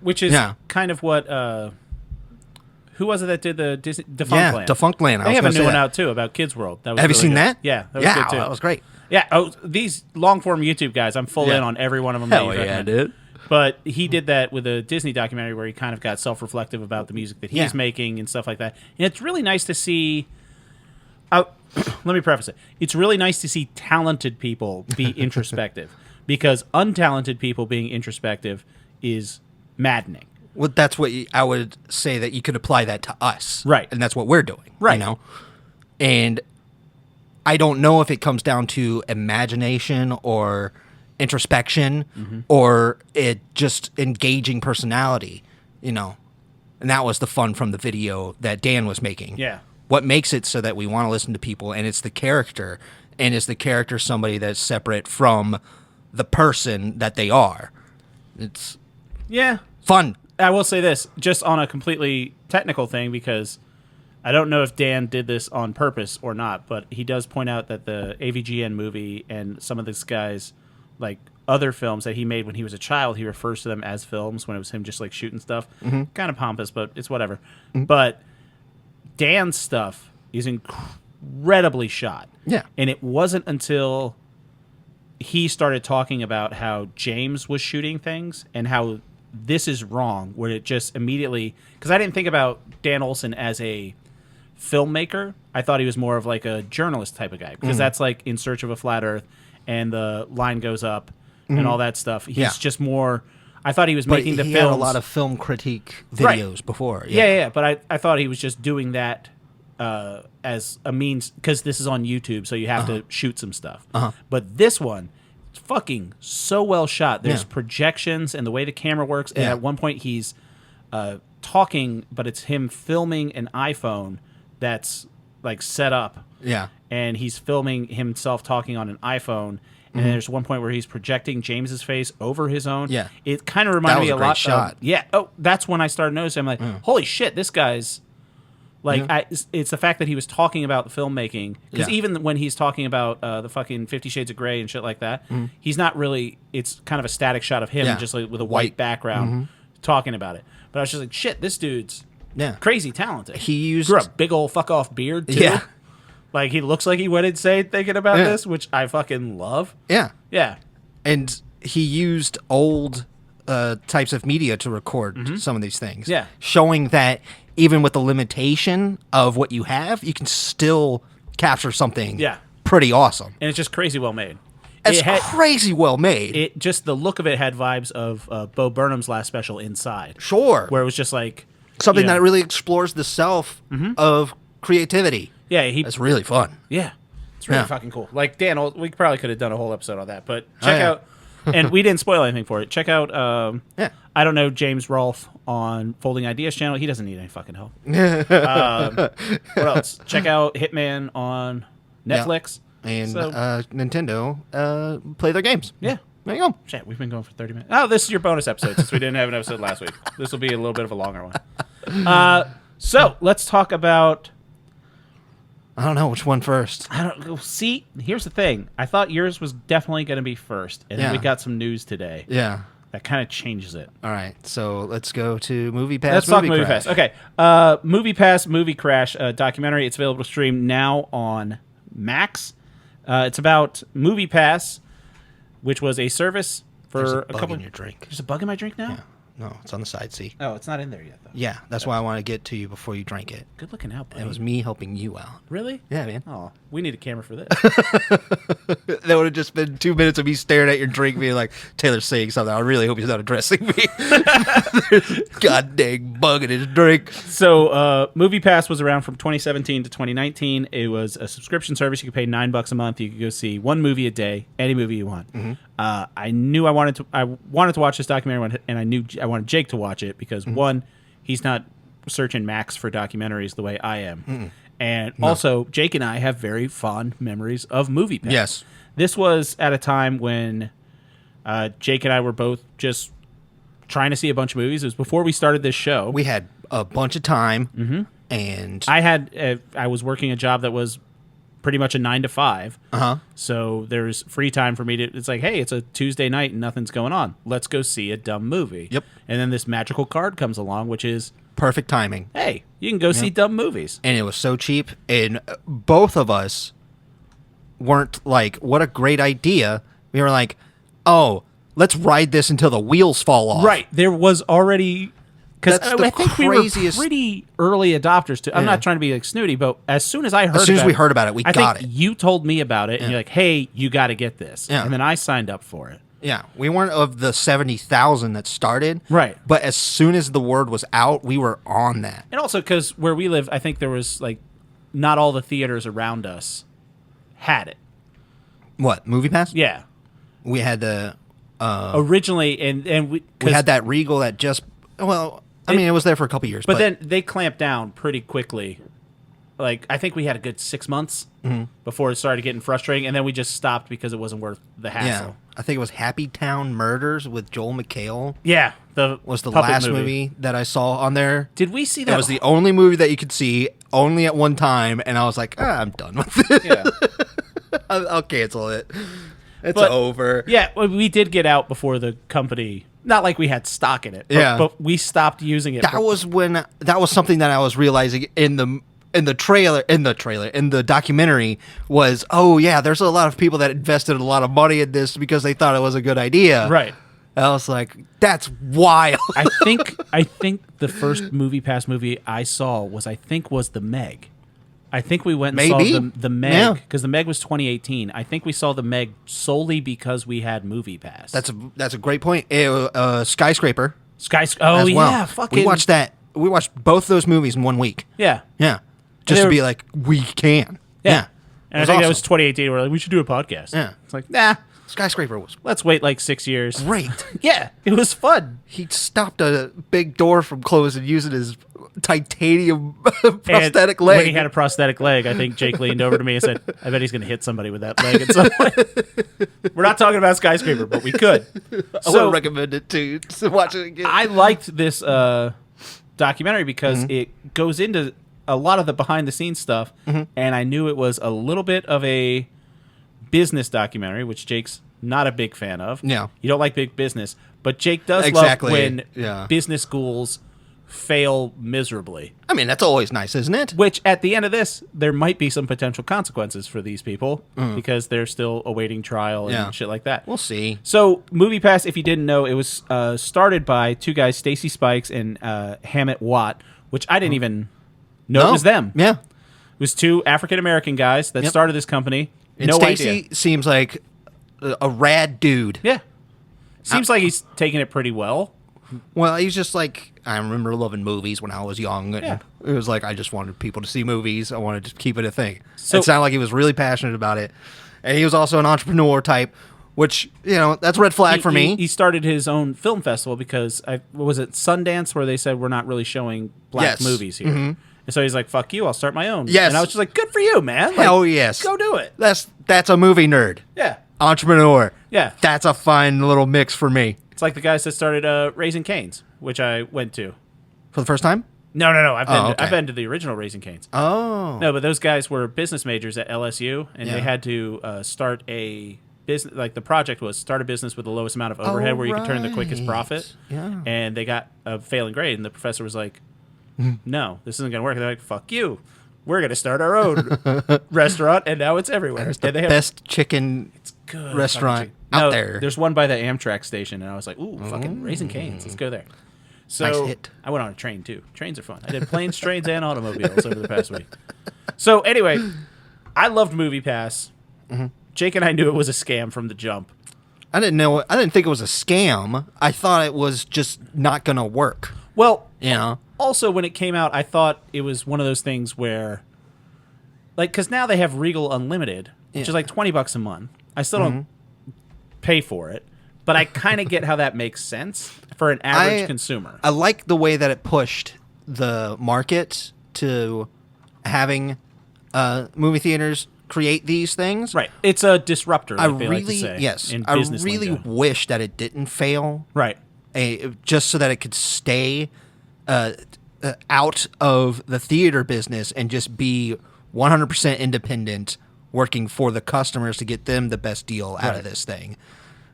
which is kind of what. Who was it that did the Disney Defunct Land? Defunct Land. They have a new one out too about Kids World. That was have you seen good. that? Yeah, that was good too. That was great. Yeah. Oh, these long form YouTube guys, I'm full in on every one of them. Hell yeah, dude. But he did that with a Disney documentary where he kind of got self-reflective about the music that he's making and stuff like that. And it's really nice to see. Let me preface it. It's really nice to see talented people be introspective, because untalented people being introspective is maddening. Well, that's what I would say, that you could apply that to us. And that's what we're doing. And I don't know if it comes down to imagination or introspection or it just engaging personality, And that was the fun from the video that Dan was making. Yeah. What makes it so that we want to listen to people, and it's the character, and is the character somebody that's separate from the person that they are? It's fun. I will say this, just on a completely technical thing, because I don't know if Dan did this on purpose or not, but he does point out that the AVGN movie and some of this guy's like other films that he made when he was a child, he refers to them as films when it was him just like shooting stuff. Kind of pompous, but it's whatever. But Dan's stuff is incredibly shot. Yeah. And it wasn't until he started talking about how James was shooting things and how this is wrong, where it just immediately... Because I didn't think about Dan Olsen as a filmmaker. I thought he was more of like a journalist type of guy, because that's like In Search of a Flat Earth and The Line Goes Up and all that stuff. He's just more... I thought he was making the films... He had a lot of film critique videos before. Yeah. But I thought he was just doing that as a means, because this is on YouTube, so you have to shoot some stuff. But this one, it's fucking so well shot. There's projections and the way the camera works. And at one point he's talking, but it's him filming an iPhone that's like set up. Yeah. And he's filming himself talking on an iPhone. And there's one point where he's projecting James's face over his own. Yeah. It kind of reminded me a lot shot. That's when I started noticing. I'm like, holy shit, this guy's... Like, it's the fact that he was talking about the filmmaking. Because even when he's talking about the fucking 50 Shades of Grey and shit like that, he's not really... It's kind of a static shot of him, just like with a white background, talking about it. But I was just like, shit, this dude's crazy talented. He grew a big old fuck-off beard, too. Yeah. Like, he looks like he went insane thinking about this, which I fucking love. Yeah. Yeah. And he used old types of media to record some of these things. Yeah. Showing that even with the limitation of what you have, you can still capture something pretty awesome. And it's just crazy well made. It's crazy well made. It just, the look of it had vibes of Bo Burnham's last special, Inside. Sure. Where it was just like... Something that really explores the self of creativity. Yeah, it's really fun. Yeah, it's really fucking cool. Like Dan, we probably could have done a whole episode on that, but check out, and we didn't spoil anything for it. Check out, I don't know, James Rolfe on Folding Ideas channel. He doesn't need any fucking help. What else? Check out Hitman on Netflix and Nintendo. Play their games. Yeah. There you go. Shit, we've been going for 30 minutes. Oh, this is your bonus episode since we didn't have an episode last week. This will be a little bit of a longer one. So let's talk about. I don't know which one first. I don't see. Here's the thing. I thought yours was definitely going to be first, and then we got some news today. Yeah, that kind of changes it. All right, so let's go to Movie Pass. Let's talk Movie Pass. Okay, Movie Pass Movie Crash documentary. It's available to stream now on Max. It's about Movie Pass, which was a service for a couple. In your drink. There's a bug in my drink now. Yeah. No, it's on the side. See. Oh, it's not in there yet, though. Yeah, that's why I want to get to you before you drank it. Good looking out, buddy. It was me helping you out. Really? Yeah, man. Oh, we need a camera for this. That would have just been 2 minutes of me staring at your drink, being like, Taylor's saying something. I really hope he's not addressing me. God dang bug in his drink. So, Movie Pass was around from 2017 to 2019. It was a subscription service. You could pay $9 a month. You could go see one movie a day, any movie you want. I knew I wanted to watch this documentary, and I knew I wanted Jake to watch it because one, he's not searching Max for documentaries the way I am, and also Jake and I have very fond memories of Movie Pass. Yes, this was at a time when Jake and I were both just trying to see a bunch of movies. It was before we started this show. We had a bunch of time, and I was working a job that was pretty much a 9 to 5. So there's free time for me to, it's like, hey, it's a Tuesday night and nothing's going on. Let's go see a dumb movie. Yep. And then this magical card comes along, which is perfect timing. Hey, you can go see dumb movies. And it was so cheap. And both of us weren't like, what a great idea. We were like, oh, let's ride this until the wheels fall off. Right. There was already... Because I think we were pretty early adopters to. I'm not trying to be like snooty, but as soon as we heard about it, we got it. You told me about it, and you're like, "Hey, you got to get this," and then I signed up for it. Yeah, we weren't of the 70,000 that started, right? But as soon as the word was out, we were on that. And also because where we live, I think there was like not all the theaters around us had it. What, Movie Pass? Yeah, we had the originally, and we had that Regal that just I mean, it was there for a couple years. But then they clamped down pretty quickly. Like, I think we had a good 6 months before it started getting frustrating, and then we just stopped because it wasn't worth the hassle. Yeah. I think it was Happy Town Murders with Joel McHale. Yeah. Was the last movie that I saw on there. Did we see that? It was the only movie that you could see only at one time, and I was like, I'm done with it. Yeah. I'll cancel it. It's over. Yeah, well, we did get out before the company. Not like we had stock in it. But we stopped using it. That was something that I was realizing in the documentary was, oh yeah, there's a lot of people that invested a lot of money in this because they thought it was a good idea. Right. And I was like, that's wild. I think the first MoviePass movie I saw was The Meg. I think we went and saw the Meg because the Meg was 2018. I think we saw the Meg solely because we had MoviePass. That's a great point. Skyscraper. Oh yeah, well. Fucking. We watched that. We watched both those movies in 1 week. Yeah. Just to be like, we can. Yeah. And I think that was 2018. We're like, we should do a podcast. Yeah. It's like, nah. Skyscraper was. Let's wait like 6 years. Great. Yeah, it was fun. He stopped a big door from closing using his titanium prosthetic leg. When he had a prosthetic leg, I think Jake leaned over to me and said, I bet he's going to hit somebody with that leg at some point. We're not talking about Skyscraper, but we could. I would recommend it to watch it again. I liked this documentary because it goes into a lot of the behind-the-scenes stuff, and I knew it was a little bit of a business documentary, which Jake's not a big fan of. Yeah. You don't like big business, but Jake does love when Yeah. business schools fail miserably. I mean, that's always nice, isn't it? Which, at the end of this, there might be some potential consequences for these people because they're still awaiting trial and shit like that. We'll see. So, MoviePass, if you didn't know, it was started by two guys, Stacy Spikes and Hammett Watt, which I didn't even know it was them. Yeah. It was two African-American guys that started this company. And no Stacy idea. seems like a rad dude. Yeah. Seems like he's taking it pretty well. Well, he's just like, I remember loving movies when I was young. And Yeah. It was like, I just wanted people to see movies. I wanted to keep it a thing. So, it sounded like he was really passionate about it. And he was also an entrepreneur type, which, that's a red flag for me. He started his own film festival because, was it Sundance where they said we're not really showing black movies here? Mm-hmm. And so he's like, fuck you, I'll start my own. Yes. And I was just like, good for you, man. Like, Hell yes. Go do it. That's a movie nerd. Yeah. Entrepreneur. Yeah. That's a fine little mix for me. It's like the guys that started Raising Cane's, which I went to. For the first time? No. I've been to the original Raising Cane's. Oh. No, but those guys were business majors at LSU, and they had to start a business. Like the project was start a business with the lowest amount of overhead where you could turn the quickest profit. Yeah. And they got a failing grade, and the professor was like, no, this isn't going to work. They're like, fuck you. We're going to start our own restaurant, and now it's everywhere. It's the best chicken good restaurant out there. There's one by the Amtrak station, and I was like, ooh, fucking Raising Cane's. Let's go there. So nice hit. I went on a train, too. Trains are fun. I did planes, trains, and automobiles over the past week. So anyway, I loved MoviePass. Jake and I knew it was a scam from the jump. I didn't think it was a scam. I thought it was just not going to work. Well, also, when it came out, I thought it was one of those things where, like, because now they have Regal Unlimited, which is like $20 a month. I still don't pay for it, but I kind of get how that makes sense for an average consumer. I like the way that it pushed the market to having movie theaters create these things. Right. It's a disruptor, like they really, like to say. Yes. In I business really lingo. wish that it didn't fail. Right. Just so that it could stay out of the theater business and just be 100% independent, working for the customers to get them the best deal out of this thing.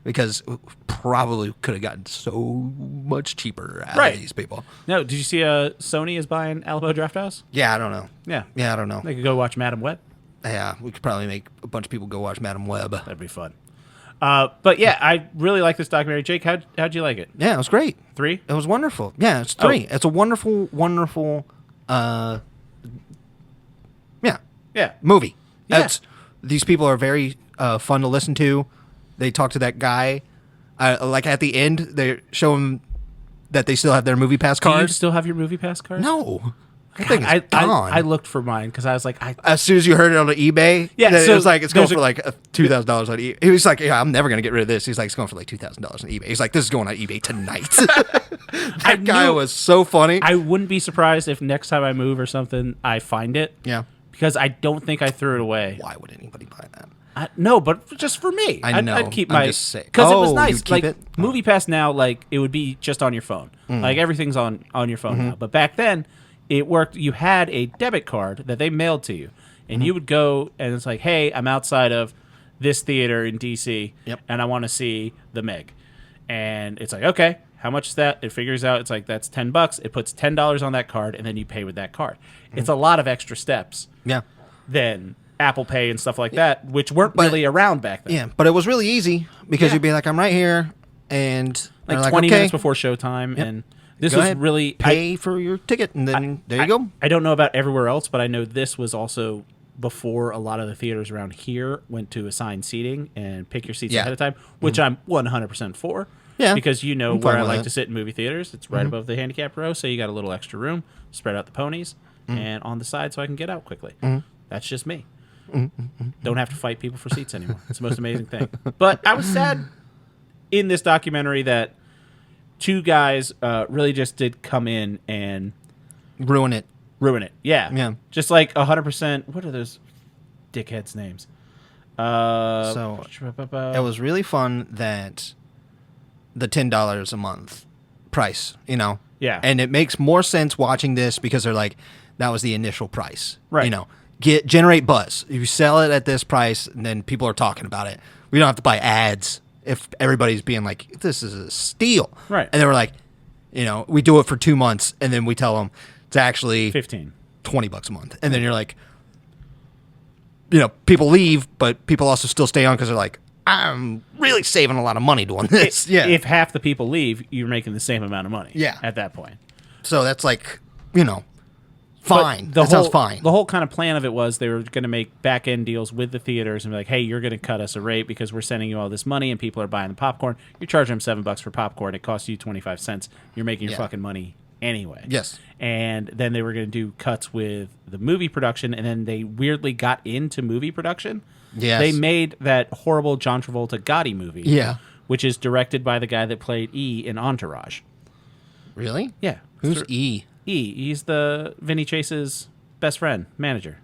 Because probably could have gotten so much cheaper out of these people. No, did you see Sony is buying Alamo Drafthouse? Yeah, I don't know. Yeah, I don't know. They could go watch Madam Web. Yeah, we could probably make a bunch of people go watch Madam Web. That'd be fun. But yeah, I really like this documentary. Jake, how'd you like it? Yeah, it was great. 3? It was wonderful. Yeah, it's 3. It's a wonderful, wonderful, movie. Yeah. These people are very fun to listen to. They talk to that guy. Like at the end, they show him that they still have their MoviePass card. Do you still have your MoviePass card? No. God, gone. I looked for mine because I was like, as soon as you heard it on the eBay, so it was like it's going for like $2,000 on eBay. He was like, "Yeah, I'm never gonna get rid of this." He's like, "It's going for like $2,000 on eBay." He's like, "This is going on eBay tonight." That guy was so funny. I wouldn't be surprised if next time I move or something, I find it. Yeah, because I don't think I threw it away. Why would anybody buy that? No, but just for me. I know. I'd keep I'm my just saying. because it was Oh, nice. you'd keep Like it? MoviePass now, like it would be just on your phone. Like everything's on your phone now. But back then, it worked. You had a debit card that they mailed to you, and you would go and it's like, hey, I'm outside of this theater in DC, and I want to see The Meg. And it's like, okay, how much is that? It figures out, it's like, that's $10. It puts $10 on that card, and then you pay with that card. It's a lot of extra steps than Apple Pay and stuff like that, which weren't really around back then. Yeah, but it was really easy because you'd be like, I'm right here, and like 20 minutes before showtime, and this was really... Pay for your ticket, and then there you go. I don't know about everywhere else, but I know this was also before a lot of the theaters around here went to assigned seating and pick your seats ahead of time, which I'm 100% for. Yeah, because you know where I like to sit in movie theaters. It's right above the handicap row, so you got a little extra room. Spread out the ponies, and on the side so I can get out quickly. That's just me. Don't have to fight people for seats anymore. It's the most amazing thing. But I was sad in this documentary that two guys really just did come in and ruin it. Yeah. Just like 100%. What are those dickheads' names? So it was really fun that the $10 a month price, you know? Yeah. And it makes more sense watching this because they're like, that was the initial price. Right. You know, generate buzz. If you sell it at this price, and then people are talking about it. We don't have to buy ads if everybody's being like, this is a steal. Right. And they were like, you know, we do it for 2 months, and then we tell them it's actually $15, $20 a month. And then you're like, you know, people leave, but people also still stay on because they're like, I'm really saving a lot of money doing this. If half the people leave, you're making the same amount of money. Yeah. At that point. So that's like, you know, fine. Sounds fine. The whole kind of plan of it was they were going to make back end deals with the theaters and be like, hey, you're going to cut us a rate because we're sending you all this money and people are buying the popcorn. You're charging them $7 for popcorn. It costs you 25 cents. You're making your fucking money anyway. Yes. And then they were going to do cuts with the movie production, and then they weirdly got into movie production. Yes. They made that horrible John Travolta Gotti movie. Yeah. Which is directed by the guy that played E in Entourage. Really? Yeah. Who's E? E. He's the Vinny Chase's best friend, manager.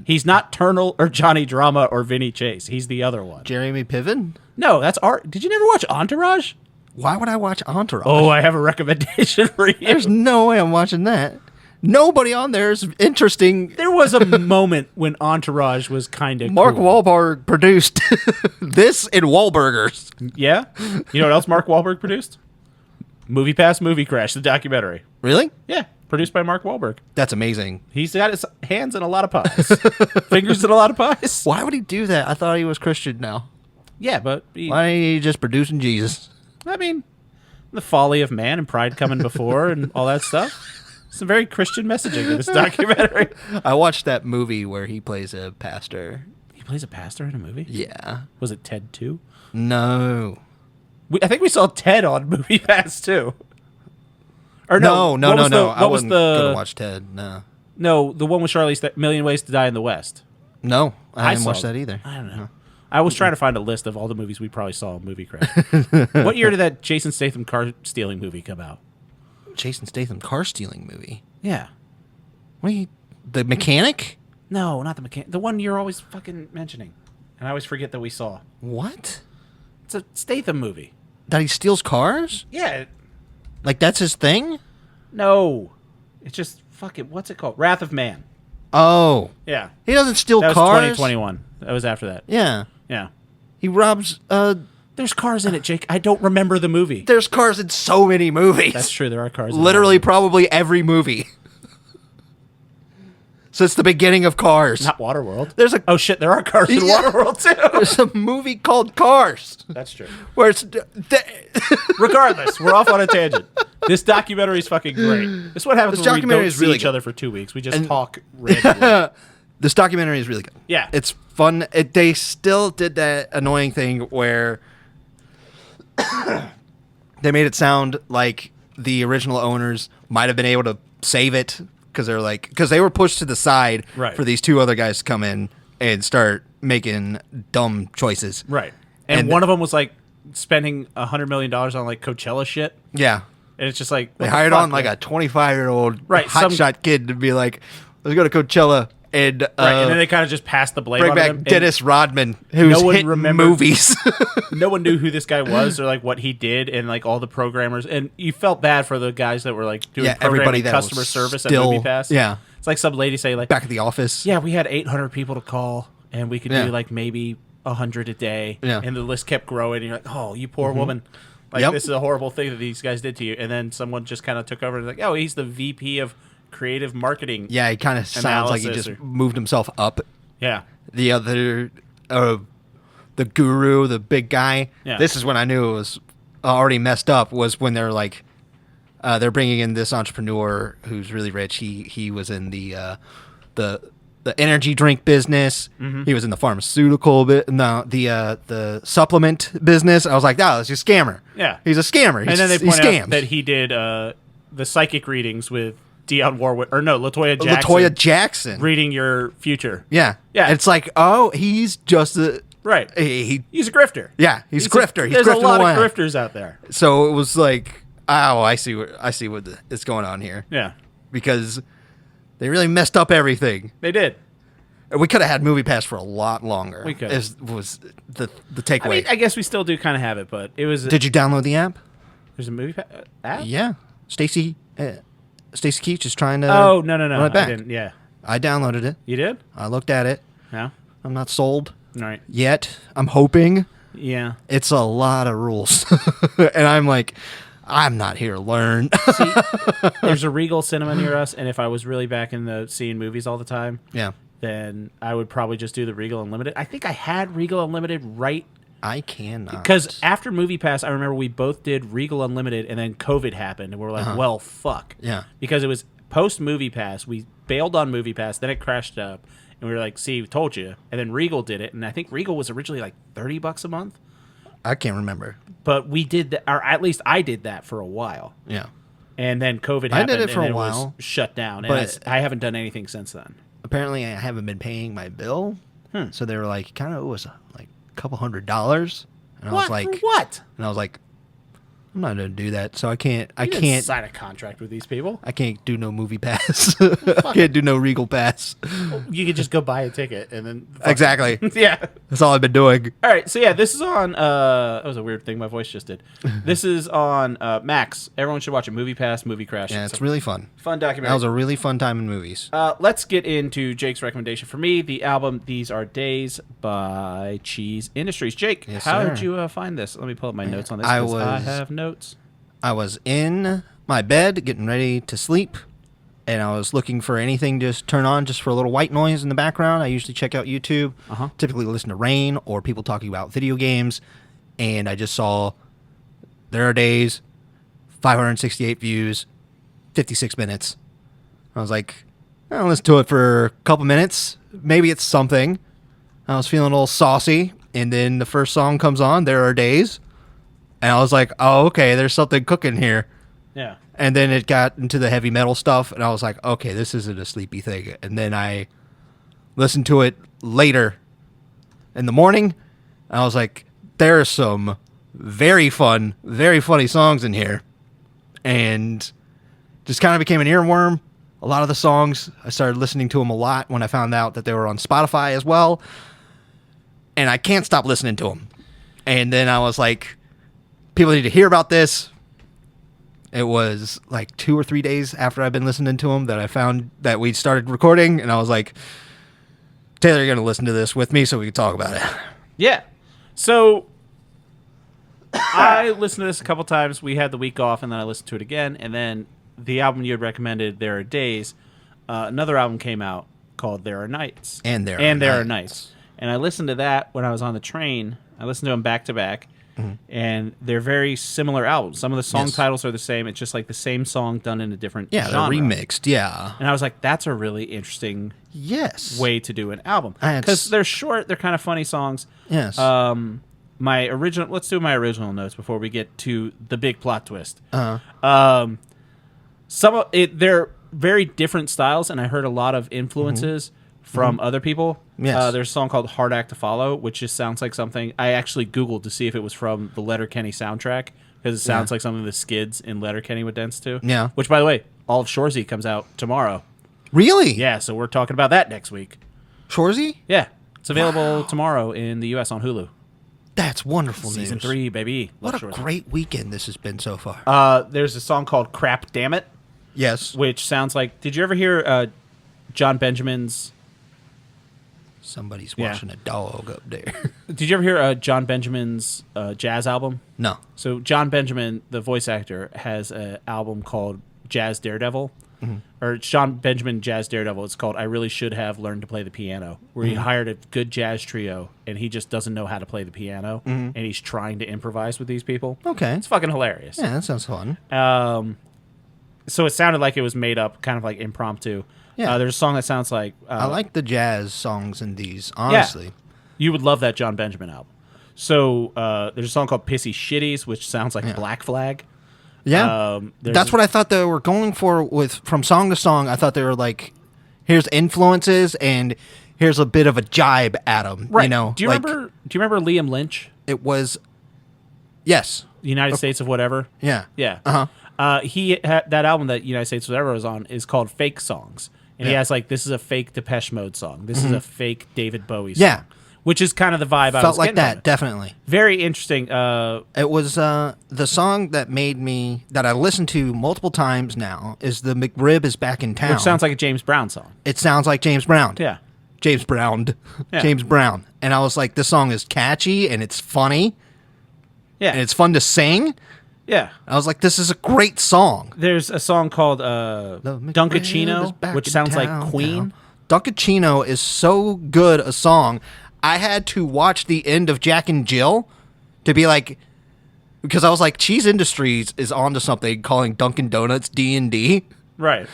He's not Turnell or Johnny Drama or Vinny Chase. He's the other one. Jeremy Piven? No, that's Art. Did you never watch Entourage? Why would I watch Entourage? Oh, I have a recommendation for you. There's no way I'm watching that. Nobody on there is interesting. There was a moment when Entourage was kind of Mark cool. Wahlberg produced this in Wahlburgers. Yeah? You know what else Mark Wahlberg produced? Movie Pass, Movie Crash, the documentary. Really? Yeah, produced by Mark Wahlberg. That's amazing. He's got his hands in a lot of pies. Fingers in a lot of pies. Why would he do that? I thought he was Christian now. Yeah, but... Why ain't he just producing Jesus? I mean, the folly of man and pride coming before and all that stuff. Some very Christian messaging in this documentary. I watched that movie where he plays a pastor. He plays a pastor in a movie? Yeah. Was it Ted 2? No. I think we saw Ted on Movie Pass too. Or no. I wasn't gonna watch Ted. No. No, the one with Charlize, Million Ways to Die in the West. No, I didn't watch that either. I don't know. I was trying to find a list of all the movies we probably saw in Movie Crash. What year did that Jason Statham car stealing movie come out? Jason Statham car stealing movie? Yeah. The Mechanic? No, not the Mechanic. The one you're always fucking mentioning. And I always forget that we saw. What? It's a Statham movie. That he steals cars? Yeah. Like that's his thing? No. It's just, what's it called? Wrath of Man. Oh. Yeah. He doesn't steal cars? cars? That was 2021. That was after that. Yeah. Yeah. He robs, There's cars in it, Jake. I don't remember the movie. There's cars in so many movies. That's true. There are cars in literally probably every movie. Since the beginning of Cars. Not Waterworld. Oh shit, there are cars in Waterworld too. There's a movie called Cars. That's true. Where it's regardless, we're off on a tangent. This documentary is fucking great. This is what happens when we don't see each other for 2 weeks. We just talk randomly. This documentary is really good. Yeah. It's fun. They still did that annoying thing where they made it sound like the original owners might have been able to save it because they were pushed to the side for these two other guys to come in and start making dumb choices. Right. And one of them was like spending $100 million on like Coachella shit. Yeah. And it's just like they hired on like a 25-year-old hotshot kid to be like, let's go to Coachella. And then they kind of just passed the blame bring on back him. Dennis Rodman, who's hit movies. No one knew who this guy was or like what he did, and like all the programmers. And you felt bad for the guys that were like doing everybody that customer service at MoviePass. Yeah, it's like some lady say like back at the office. Yeah, we had 800 people to call, and we could do like maybe 100 a day. Yeah. And the list kept growing. And you're like, oh, you poor woman. Like, Yep. this is a horrible thing that these guys did to you. And then someone just kind of took over and was like, oh, he's the VP of creative marketing. Yeah, he kind of sounds like he Analysis just or- moved himself up. Yeah. The other, the guru, the big guy. Yeah. This is when I knew it was already messed up. Was when they're like, they're bringing in this entrepreneur who's really rich. He was in the energy drink business. Mm-hmm. He was in the pharmaceutical the supplement business. I was like, no, it's a scammer. Yeah. He's a scammer. And then they he point scams. out that he did the psychic readings with Dionne Warwick. Or no, LaToya Jackson. LaToya Jackson. Reading your future. Yeah. Yeah. It's like, oh, he's just a... Right. He's a grifter. Yeah, he's a grifter. He's There's a grifting lot away. of grifters out there. So it was like, oh, I see what is going on here. Yeah. Because they really messed up everything. They did. We could have had Movie Pass for a lot longer. We could. Was the takeaway. I mean, I guess we still do kind of have it, but it was... Did you download the app? There's a movie app? Yeah. Stacy Keach is trying to... Oh, no. run it back. I didn't. Yeah. I downloaded it. You did? I looked at it. No? I'm not sold All right. yet. I'm hoping. Yeah. It's a lot of rules. And I'm like, I'm not here to learn. See, there's a Regal Cinema near us, and if I was really back in the seeing movies all the time, Yeah. then I would probably just do the Regal Unlimited. I think I had Regal Unlimited right... I cannot. Because after Movie Pass, I remember we both did Regal Unlimited, and then COVID happened, and we were like, well, fuck. Yeah. Because it was post-Movie Pass. We bailed on Movie Pass, then it crashed up, and we were like, see, we told you. And then Regal did it, and I think Regal was originally like $30 a month. I can't remember. But we did that, or at least I did that for a while. Yeah. And then COVID I happened, did it for and a it while, was shut down. but- And I haven't done anything since then. Apparently, I haven't been paying my bill. So they were like, kind of, it was like a couple $100s. And I was like, For what? And I was like, I'm not going to do that. So I can't, You didn't sign a contract with these people. I can't do no Movie Pass. I can't do no Regal Pass. You could just go buy a ticket and then... Exactly. Yeah. That's all I've been doing. All right, so yeah, this is on. That was a weird thing my voice just did. This is on Max. Everyone should watch it. Movie Pass, Movie Crash. Yeah, it's really fun. fun documentary. That was a really fun time in movies. Let's get into Jake's recommendation for me. The album "These Are Days" by Cheese Industries. Jake, Yes, how sir. did you find this? Let me pull up my notes on this. I 'cause I was- have notes. I was in my bed getting ready to sleep, and I was looking for anything to just turn on just for a little white noise in the background. I usually check out YouTube, typically listen to Rain or people talking about video games, and I just saw There Are Days, 568 views, 56 minutes. I was like, I'll listen to it for a couple minutes. Maybe it's something. I was feeling a little saucy, and then the first song comes on, There Are Days. And I was like, oh, okay, there's something cooking here. Yeah. And then it got into the heavy metal stuff, and I was like, okay, this isn't a sleepy thing. And then I listened to it later in the morning, and I was like, there are some very fun, very funny songs in here. And just kind of became an earworm. A lot of the songs, I started listening to them a lot when I found out that they were on Spotify as well. And I can't stop listening to them. And then I was like... people need to hear about this. It was like 2 or 3 days after I've been listening to them that I found that we started recording, and I was like, Taylor, you're going to listen to this with me so we can talk about it. Yeah. So I listened to this a couple times. We had the week off, and then I listened to it again. And then the album you had recommended, There Are Days, another album came out called There Are Nights. And There Are Are Nights. And I listened to that when I was on the train. I listened to them back to back. And they're very similar albums. Some of the song Yes. titles are the same. It's just like the same song done in a different Yeah, genre. they're remixed. Yeah. And I was like, that's a really interesting Yes. way to do an album. It's- Because they're short, they're kind of funny songs. Yes. Let's do my original notes before we get to the big plot twist. Uh-huh. They're very different styles, and I heard a lot of influences from other people. Yes. There's a song called Hard Act to Follow, which just sounds like something I actually Googled to see if it was from the Letterkenny soundtrack, because it sounds like something the Skids in Letterkenny would dance to. Yeah. Which, by the way, all of Shoresy comes out tomorrow. Really? Yeah, so we're talking about that next week. Shoresy? Yeah. It's available tomorrow in the U.S. on Hulu. That's wonderful Season news. 3, baby. What Love a Shoresy. great weekend this has been so far. There's a song called Crap Damn It, Yes. which sounds like... Did you ever hear John Benjamin's Somebody's Yeah. watching a dog up there. Did you ever hear John Benjamin's jazz album? No. So John Benjamin, the voice actor, has an album called Jazz Daredevil. Or it's John Benjamin Jazz Daredevil. It's called I Really Should Have Learned to Play the Piano, where he hired a good jazz trio, and he just doesn't know how to play the piano, and he's trying to improvise with these people. Okay. It's fucking hilarious. Yeah, that sounds fun. So it sounded like it was made up, kind of like impromptu. Yeah. There's a song that sounds like... I like the jazz songs in these, honestly. Yeah, you would love that John Benjamin album. So there's a song called Pissy Shitties, which sounds like Black Flag. Yeah. That's what I thought they were going for with from song to song. I thought they were like, here's influences and here's a bit of a jibe at them. Right. You know, Do you remember Liam Lynch? It was, yes. United States of Whatever? Yeah. Yeah. Uh-huh. He had that album that United States of Whatever was on is called Fake Songs. And he Yeah. has like, this is a fake Depeche Mode song. This is a fake David Bowie song. Yeah. Which is kind of the vibe I Felt was like getting from that, it. definitely. Very interesting. It was the song that made me, that I listened to multiple times now, is the McRib is Back in Town. Which sounds like a James Brown song. It sounds like James Brown. Yeah. James Brown. Yeah. James Brown. And I was like, this song is catchy and it's funny Yeah. and it's fun to sing. Yeah. I was like, this is a great song. There's a song called McRib is Dunkachino, back which in sounds town like Queen. now. Dunkachino is so good a song. I had to watch the end of Jack and Jill to be like, because I was like, Cheese Industries is onto something calling Dunkin' Donuts D&D. Right.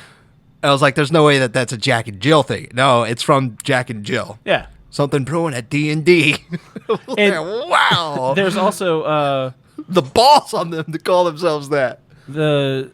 I was like, there's no way that that's a Jack and Jill thing. No, it's from Jack and Jill. Yeah. Something brewing at D&D. Wow. There's also The balls on them to call themselves that. the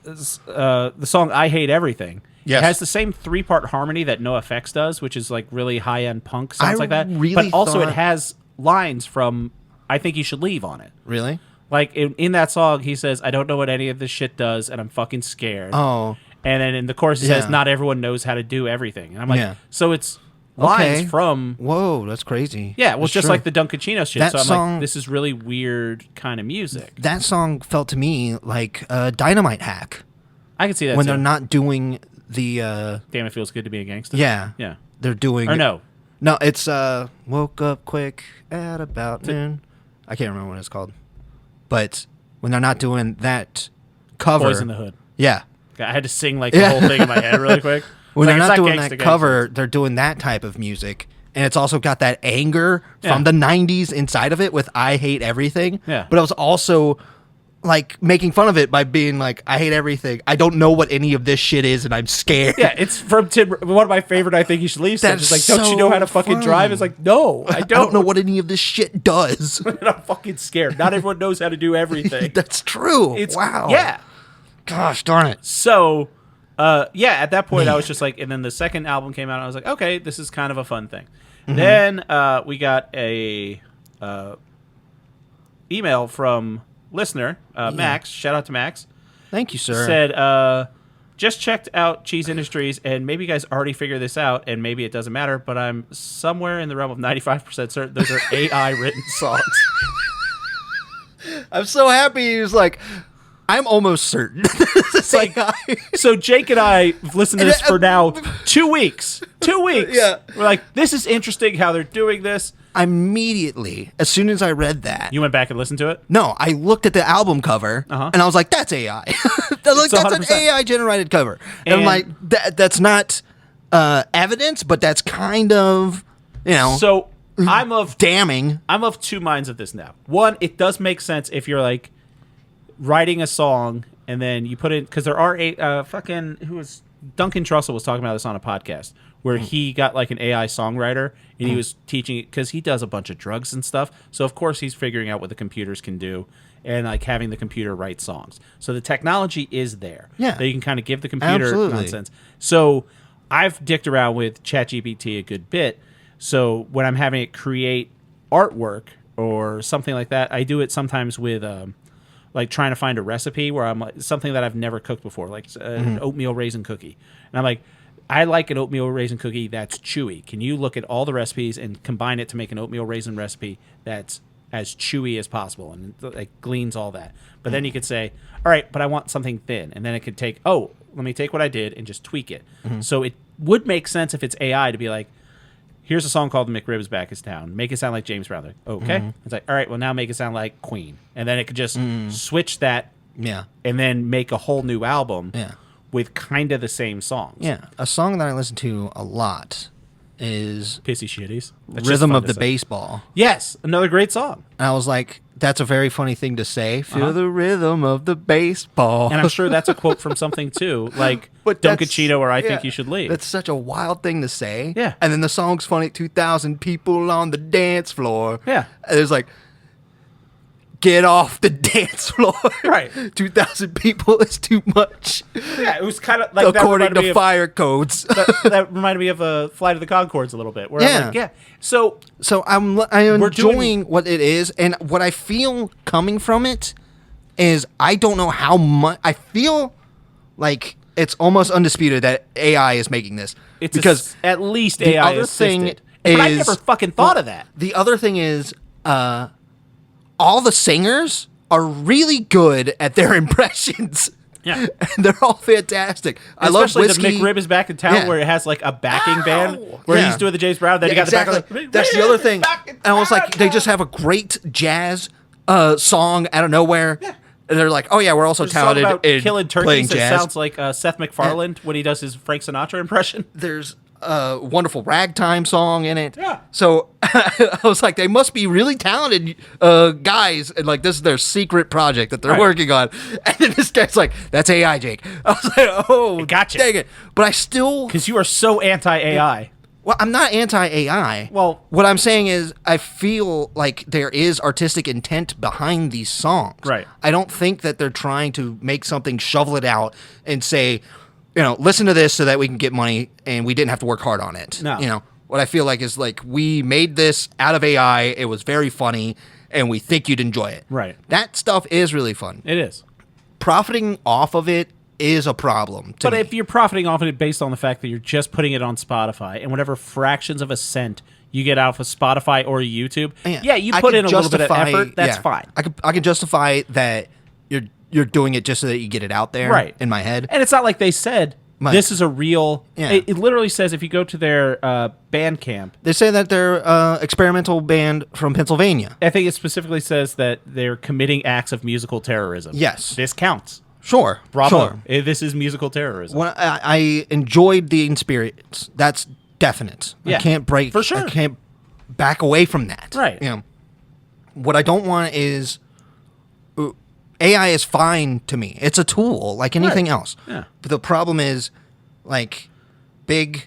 song I Hate Everything. Yes. It has the same 3-part harmony that NoFX does, which is like really high-end punk, sounds I like that. really but also thought- it has lines from I Think You Should Leave on it. Really? Like in that song, he says, I don't know what any of this shit does, and I'm fucking scared. Oh. And then in the chorus, he says, Yeah. not everyone knows how to do everything. And I'm like, Yeah. so it's lines Okay. from... Whoa, that's crazy. Yeah, well, That's just true. like the Dunkachino shit. That So I'm song- like, this is really weird kind of music. That song felt to me like a Dynamite hack. I can see that When too. they're not doing the... Damn, it feels good to be a gangster. yeah. Yeah. They're doing... Or no. No, it's woke up quick at about noon. I can't remember what it's called. But when they're not doing that cover... Boys in the Hood. Yeah. I had to sing like the whole thing in my head really quick. When Like, they're it's not doing gangsta, that gangsta. cover, they're doing that type of music. And it's also got that anger Yeah. from the 90s inside of it with I Hate Everything. Yeah. But I was also like making fun of it by being like, I hate everything. I don't know what any of this shit is and I'm scared. Yeah, it's from one of my favorite I Think You Should Leave songs. That's It's like, don't you know how to fucking so drive? fun. It's like, no, I I don't know don't. what any of this shit does. And I'm fucking scared. Not everyone knows how to do everything. That's true. It's wow. Yeah. Gosh darn it. So, yeah, at that point, I was just like, and then the second album came out, and I was like, okay, this is kind of a fun thing. Then we got a email from listener Max. Shout out to Max. Thank you, sir. Said, just checked out Cheese Industries, and maybe you guys already figured this out, and maybe it doesn't matter, but I'm somewhere in the realm of 95% certain those are AI written songs. I'm so happy he was like, I'm almost certain. It's like- So Jake and I have listened to this for now 2 weeks. 2 weeks. Yeah. We're like, this is interesting how they're doing this. Immediately, as soon as I read that, You went back and listened to it? no, I looked at the album cover Uh-huh. and I was like, "That's AI. That's an 100%. AI generated cover." And I'm And- like, "That's not evidence, but that's kind of, So I'm of damning." I'm of two minds of this now. One, it does make sense if you're like writing a song and then you put it because there are Duncan Trussell was talking about this on a podcast where he got like an AI songwriter and he was teaching it because he does a bunch of drugs and stuff. So of course he's figuring out what the computers can do and like having the computer write songs. So the technology is there. Yeah. That you can kind of give the computer Absolutely. nonsense. So I've dicked around with ChatGPT a good bit. So when I'm having it create artwork or something like that, I do it sometimes with like trying to find a recipe where I'm like something that I've never cooked before, like an oatmeal raisin cookie. And I'm like, I like an oatmeal raisin cookie that's chewy. Can you look at all the recipes and combine it to make an oatmeal raisin recipe that's as chewy as possible? And it like gleans all that. But then you could say, all right, but I want something thin. And then it could take, let me take what I did and just tweak it. So it would make sense if it's AI to be like, here's a song called McRib's Back is Town. Make it sound like James Brown. Like, okay. It's like, all right, well, now make it sound like Queen. And then it could just switch that and then make a whole new album with kind of the same songs. Yeah. A song that I listen to a lot is Pissy Shitties. That's Rhythm of the Baseball. Yes, another great song. And I was like, that's a very funny thing to say. Feel the rhythm of the baseball. And I'm sure that's a quote from something too, like Don't Get Cheeto or I Think You Should Leave. That's such a wild thing to say. Yeah. And then the song's funny, 2,000 people on the dance floor. Yeah. And it's like, get off the dance floor. Right. 2,000 people is too much. Yeah, it was kind of like according to fire codes. that reminded me of a Flight of the Conchords a little bit. Where I'm like, So I'm enjoying what it is, and what I feel coming from it is I don't know how much. I feel like it's almost undisputed that AI is making this. It's because at least AI assisted. But I never fucking thought of that. The other thing is, all the singers are really good at their impressions. Yeah. And they're all fantastic. I love Whiskey. The McRib is Back in Town, where it has like a backing band where he's doing the James Brown. Then you got the back. Like, that's the other thing. And I was like, they just have a great jazz song out of nowhere. Yeah. And they're like, oh yeah, we're also talented in killing turkeys. Playing jazz. It sounds like Seth MacFarlane when he does his Frank Sinatra impression. There's a wonderful ragtime song in it. Yeah. So I was like, they must be really talented guys, and like this is their secret project that they're working on. And then this guy's like, "That's AI, Jake." I was like, "Oh, gotcha." Dang it!" But I still, because you are so anti-AI. Well, I'm not anti-AI. Well, what I'm saying is I feel like there is artistic intent behind these songs. Right. I don't think that they're trying to make something, shovel it out, and say, listen to this so that we can get money and we didn't have to work hard on it. No. What I feel like is like we made this out of AI. It was very funny and we think you'd enjoy it. Right. That stuff is really fun. It is. Profiting off of it is a problem to me. If you're profiting off of it based on the fact that you're just putting it on Spotify and whatever fractions of a cent you get out of Spotify or YouTube, you put in a little bit of effort, that's fine. I can justify that you're doing it just so that you get it out there in my head. And it's not like they said this is a real... Yeah. It literally says if you go to their Bandcamp... They say that they're experimental band from Pennsylvania. I think it specifically says that they're committing acts of musical terrorism. Yes. This counts. Sure. Bravo. Sure. This is musical terrorism. When I enjoyed the experience. That's definite. Yeah. I can't break... For sure. I can't back away from that. Right. What I don't want is... AI is fine to me. It's a tool like anything else. Yeah. But the problem is, like, big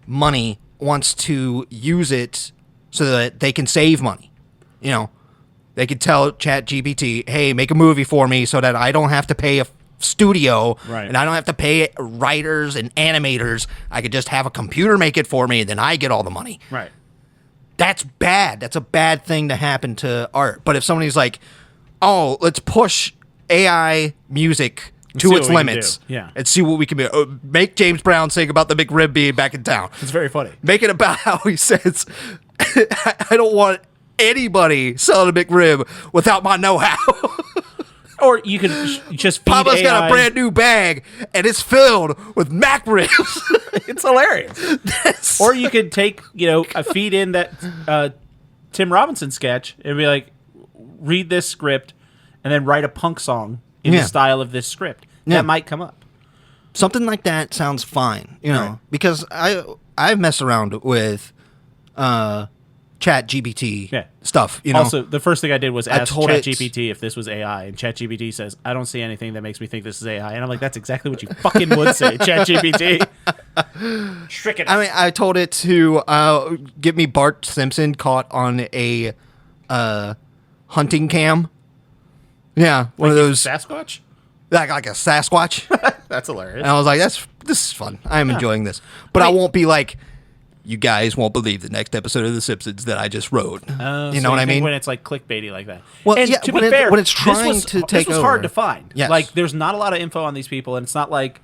money wants to use it so that they can save money. They could tell ChatGPT, hey, make a movie for me so that I don't have to pay a studio and I don't have to pay writers and animators. I could just have a computer make it for me and then I get all the money. Right. That's bad. That's a bad thing to happen to art. But if somebody's like, oh, let's push AI music to its limits. And see what we can do. Make James Brown sing about the McRib being back in town. It's very funny. Make it about how he says, I don't want anybody selling a McRib without my know-how. Or you could just feed Papa's AI. got a brand new bag, and it's filled with Mac ribs. It's hilarious. Or you could take, a feed in that Tim Robinson sketch and be like, read this script and then write a punk song in the style of this script. That might come up. Something like that sounds fine, because I've messed around with ChatGPT stuff. Also, the first thing I did was ask ChatGPT if this was AI, and ChatGPT says, I don't see anything that makes me think this is AI. And I'm like, that's exactly what you fucking would say, ChatGPT. Tricking us. I mean, I told it to get me Bart Simpson caught on a hunting cam. Yeah, one of those Sasquatch. Like a Sasquatch. That's hilarious. And I was like, this is fun. I'm enjoying this, but I won't be like, you guys won't believe the next episode of The Simpsons that I just wrote. You know what I mean? When it's like clickbaity like that. Well, and to be fair, when it's trying to take this was over. hard to find. Yes. Like, there's not a lot of info on these people, and it's not like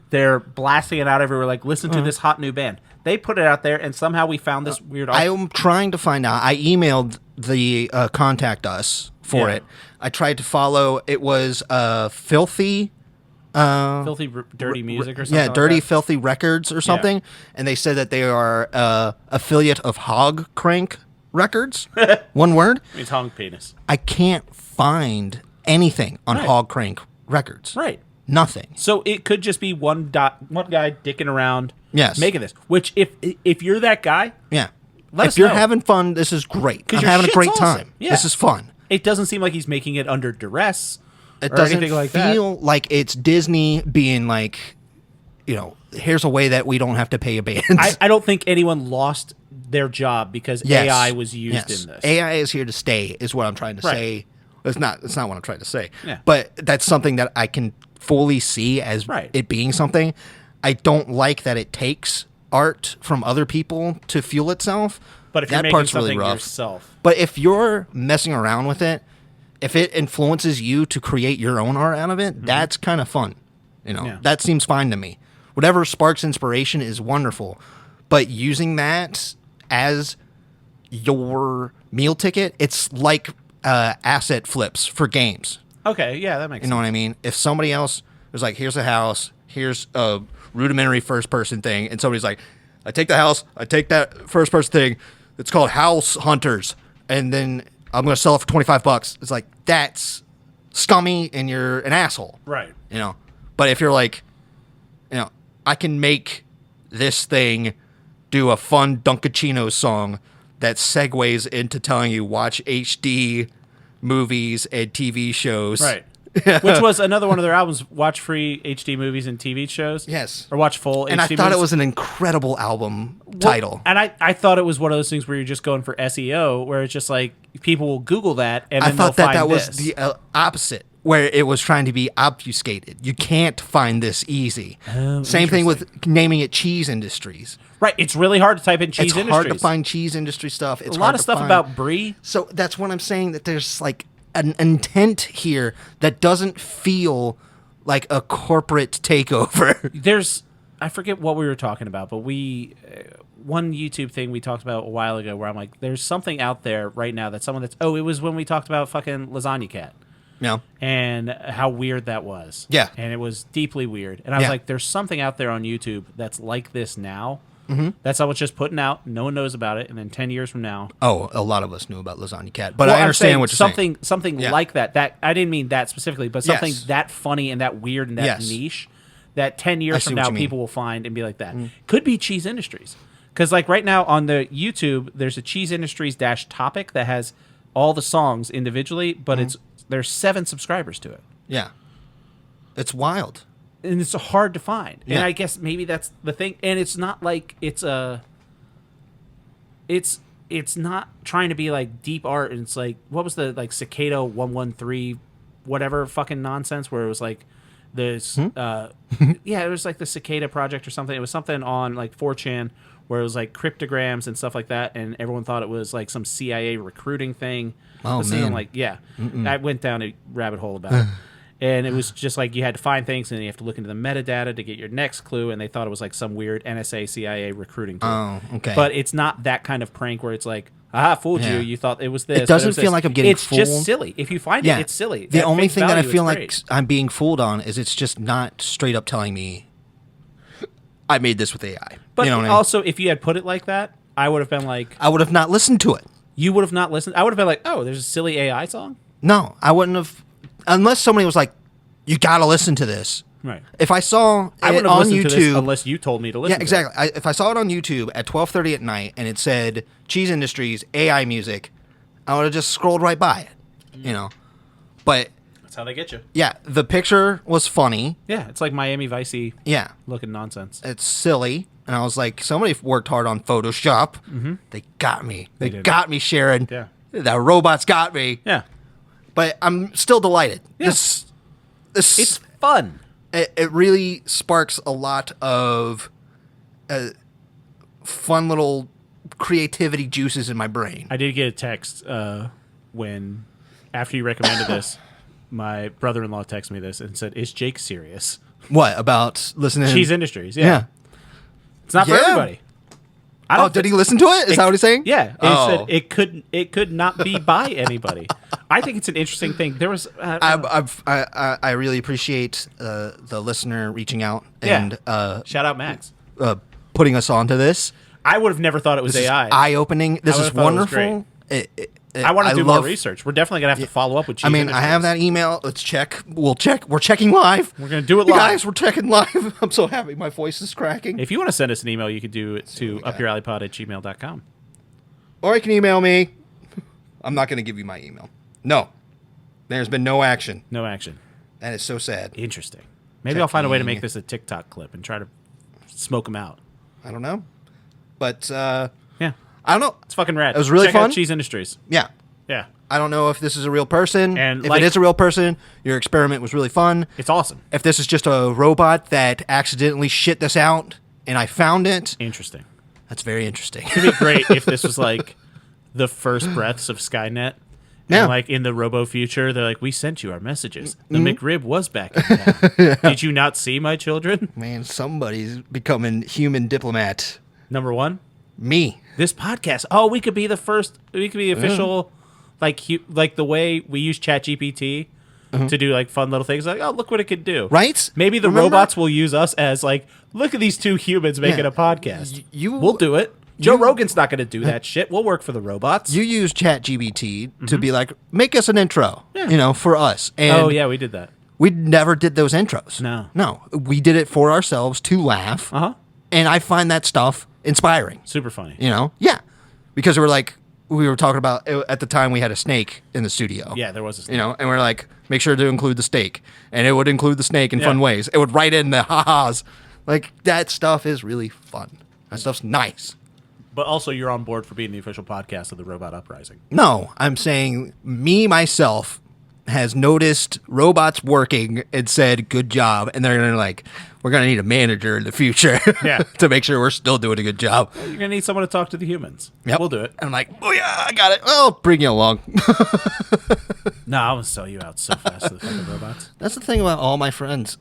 they're blasting it out everywhere. Like, listen to this hot new band. They put it out there, and somehow we found this weird. I am trying to find out. I emailed the contact us for it. I tried to follow. It was Filthy Filthy Dirty Music or something. Yeah, like Dirty that? Filthy Records or something. And they said that they are affiliate of Hog Crank Records. One word. It means hog penis. I can't find anything on Right. Hog Crank Records. Right. Nothing. So it could just be one guy dicking around, Yes. making this. Which if you're that guy, Yeah. Let if us you're know. having fun, this is great. 'Cause I'm your having a shit's great awesome. time. Yeah. This is fun. it doesn't seem like he's making it under duress. It or doesn't anything like that. feel like it's Disney being like, here's a way that we don't have to pay a band. I don't think anyone lost their job because Yes. AI was used Yes. in this. AI is here to stay, is what I'm trying to Right. say. It's not what I'm trying to say. Yeah. But that's something that I can fully see as Right. it being something. I don't like that it takes art from other people to fuel itself. But if you're that making part's really something rough. yourself, But if you're messing around with it, if it influences you to create your own art out of it, that's kind of fun. Yeah. That seems fine to me. Whatever sparks inspiration is wonderful. But using that as your meal ticket, it's like asset flips for games. okay, yeah, that makes You know what I mean? If somebody else was like, here's a house, here's a rudimentary first person thing, and somebody's like, I take the house, I take that first person thing, it's called House Hunters, and then I'm going to sell it for $25. It's like, that's scummy and you're an asshole. Right. But if you're like, I can make this thing do a fun Dunkachino song that segues into telling you watch HD movies and TV shows. Right. Which was another one of their albums, watch free HD movies and TV shows. Yes. Or watch full And HD I thought movies. it was an incredible album title. And I thought it was one of those things where you're just going for SEO, where it's just like people will Google that and then I thought they'll that find was this. the opposite, where it was trying to be obfuscated. You can't find this easy. Same thing with naming it Cheese Industries. Right. It's really hard to type in cheese It's industries. hard to find cheese industry stuff. It's a hard lot of to stuff find. about brie. So that's what I'm saying, that there's like an intent here that doesn't feel like a corporate takeover. I forget what we were talking about, but one YouTube thing we talked about a while ago where I'm like, there's something out there right now that someone it was when we talked about fucking Lasagna Cat. Yeah. And how weird that was. Yeah. And it was deeply weird. And I was Yeah. like, there's something out there on YouTube that's like this now. Mm-hmm. That's someone's just putting out. No one knows about it. And then 10 years from now. Oh, a lot of us knew about Lasagna Cat, but Well, I I'm understand saying what you're saying. something Yeah. like that. That I didn't mean that specifically, but something Yes. that funny and that weird and that Yes. niche that 10 I years see from what now you mean. people will find and be like that. Could be Cheese Industries. Because like right now on the YouTube, there's a Cheese Industries topic that has all the songs individually, but there's 7 subscribers to it. Yeah. It's wild. And it's hard to find. And Yeah. I guess maybe that's the thing. And it's not like it's not trying to be like deep art. And it's like, what was the like Cicada 113 whatever fucking nonsense where it was like this yeah, it was like the Cicada Project or something. It was something on like 4chan where it was like cryptograms and stuff like that, and everyone thought it was like some CIA recruiting thing. Oh, This thing, man. like I went down a rabbit hole about it. And it was just like you had to find things, and then you have to look into the metadata to get your next clue. And they thought it was like some weird NSA CIA recruiting tool. Oh, okay. But it's not that kind of prank where it's like, aha, fooled Yeah. you. You thought it was this. It doesn't but was feel this. like I'm getting It's just fooled. silly. If you find it, it's silly. The At only face thing that I value, feel it's like great. I'm being fooled on is it's just not straight up telling me I made this with AI. But you know what I mean? also, if you had put it like that, I would have been like, I would have not listened to it. you would have not listened. I would have been like, oh, there's a silly AI song? No, I wouldn't have, unless somebody was like, you got to listen to this. Right. If I saw I it wouldn't have on listened to this YouTube, unless you told me to listen yeah, to it. exactly. If I saw it on YouTube at 12:30 at night and it said Cheese Industries AI music, I would have just scrolled right by it. But That's how they get you. yeah, the picture was funny. Yeah, it's like Miami Vice-y Yeah, looking nonsense. it's silly, and I was like, somebody worked hard on Photoshop. Mm-hmm. They got me. They did. got me, Sharon. Yeah. The robots got me. Yeah. But I'm still delighted. Yeah. This It's fun. it really sparks a lot of fun little creativity juices in my brain. I did get a text when, after you recommended this, my brother-in-law texted me this and said, is Jake serious? What about listening? Cheese Industries, yeah. Yeah. It's not for Yeah. everybody. Oh, did he listen to it? Is that what he's saying? Yeah. It Oh. said it could not be by anybody. I think it's an interesting thing. There was I really appreciate the listener reaching out and shout out Max. Putting us onto this. I would have never thought it was This AI. is eye-opening. This is wonderful. I want to do more research. We're definitely gonna have to follow up with Cheese Industries. I have that email. Let's check. We'll check. We're checking live. We're gonna do it You live. guys, we're checking live. I'm so happy. My voice is cracking. If you want to send us an email, you could do it to upyouralleypod@gmail.com. Or you can email me. I'm not going to give you my email. No. There's been no action. No action. That is so sad. Interesting. Maybe I'll find a way to make this a TikTok clip and try to smoke them out. I don't know. But, yeah. I don't know. It's fucking rad. It was really Check out fun. Cheese Industries. Yeah. Yeah. I don't know if this is a real person. And if it is a real person, your experiment was really fun. It's awesome. If this is just a robot that accidentally shit this out and I found it, Interesting. that's very interesting. It'd be great if this was like the first breaths of Skynet. Yeah. And like in the robo future, they're like, we sent you our messages. The McRib was back in town. Did you not see my children? Man, somebody's becoming human diplomat. Number one, Me. this podcast. Oh, we could be the first. We could be official, like the way we use ChatGPT to do like fun little things. Like, oh, look what it could do. Right? Maybe the Remember? robots will use us as like, look at these two humans making a podcast. We'll do it. Joe Rogan's not going to do that shit. We'll work for the robots. You use ChatGPT to be like, make us an intro, for us. And Oh yeah, we did that. we never did those intros. No. We did it for ourselves to laugh. Uh-huh. And I find that stuff inspiring. Super funny. Yeah, because we were talking about at the time we had a snake in the studio. Yeah, there was a snake. And we're like, make sure to include the steak, and it would include the snake in fun Yeah. ways. It would write in the ha-has. Like, that stuff is really fun. That stuff's nice. But also, you're on board for being the official podcast of the Robot Uprising. No, I'm saying me, myself, has noticed robots working and said, good job. And they're going to like, we're going to need a manager in the future Yeah. to make sure we're still doing a good job. You're gonna need someone to talk to the humans. Yep. We'll do it. And I'm like, oh yeah, I got it. I'll bring you along. No, I'm gonna sell you out so fast to the fucking robots. That's the thing about all my friends.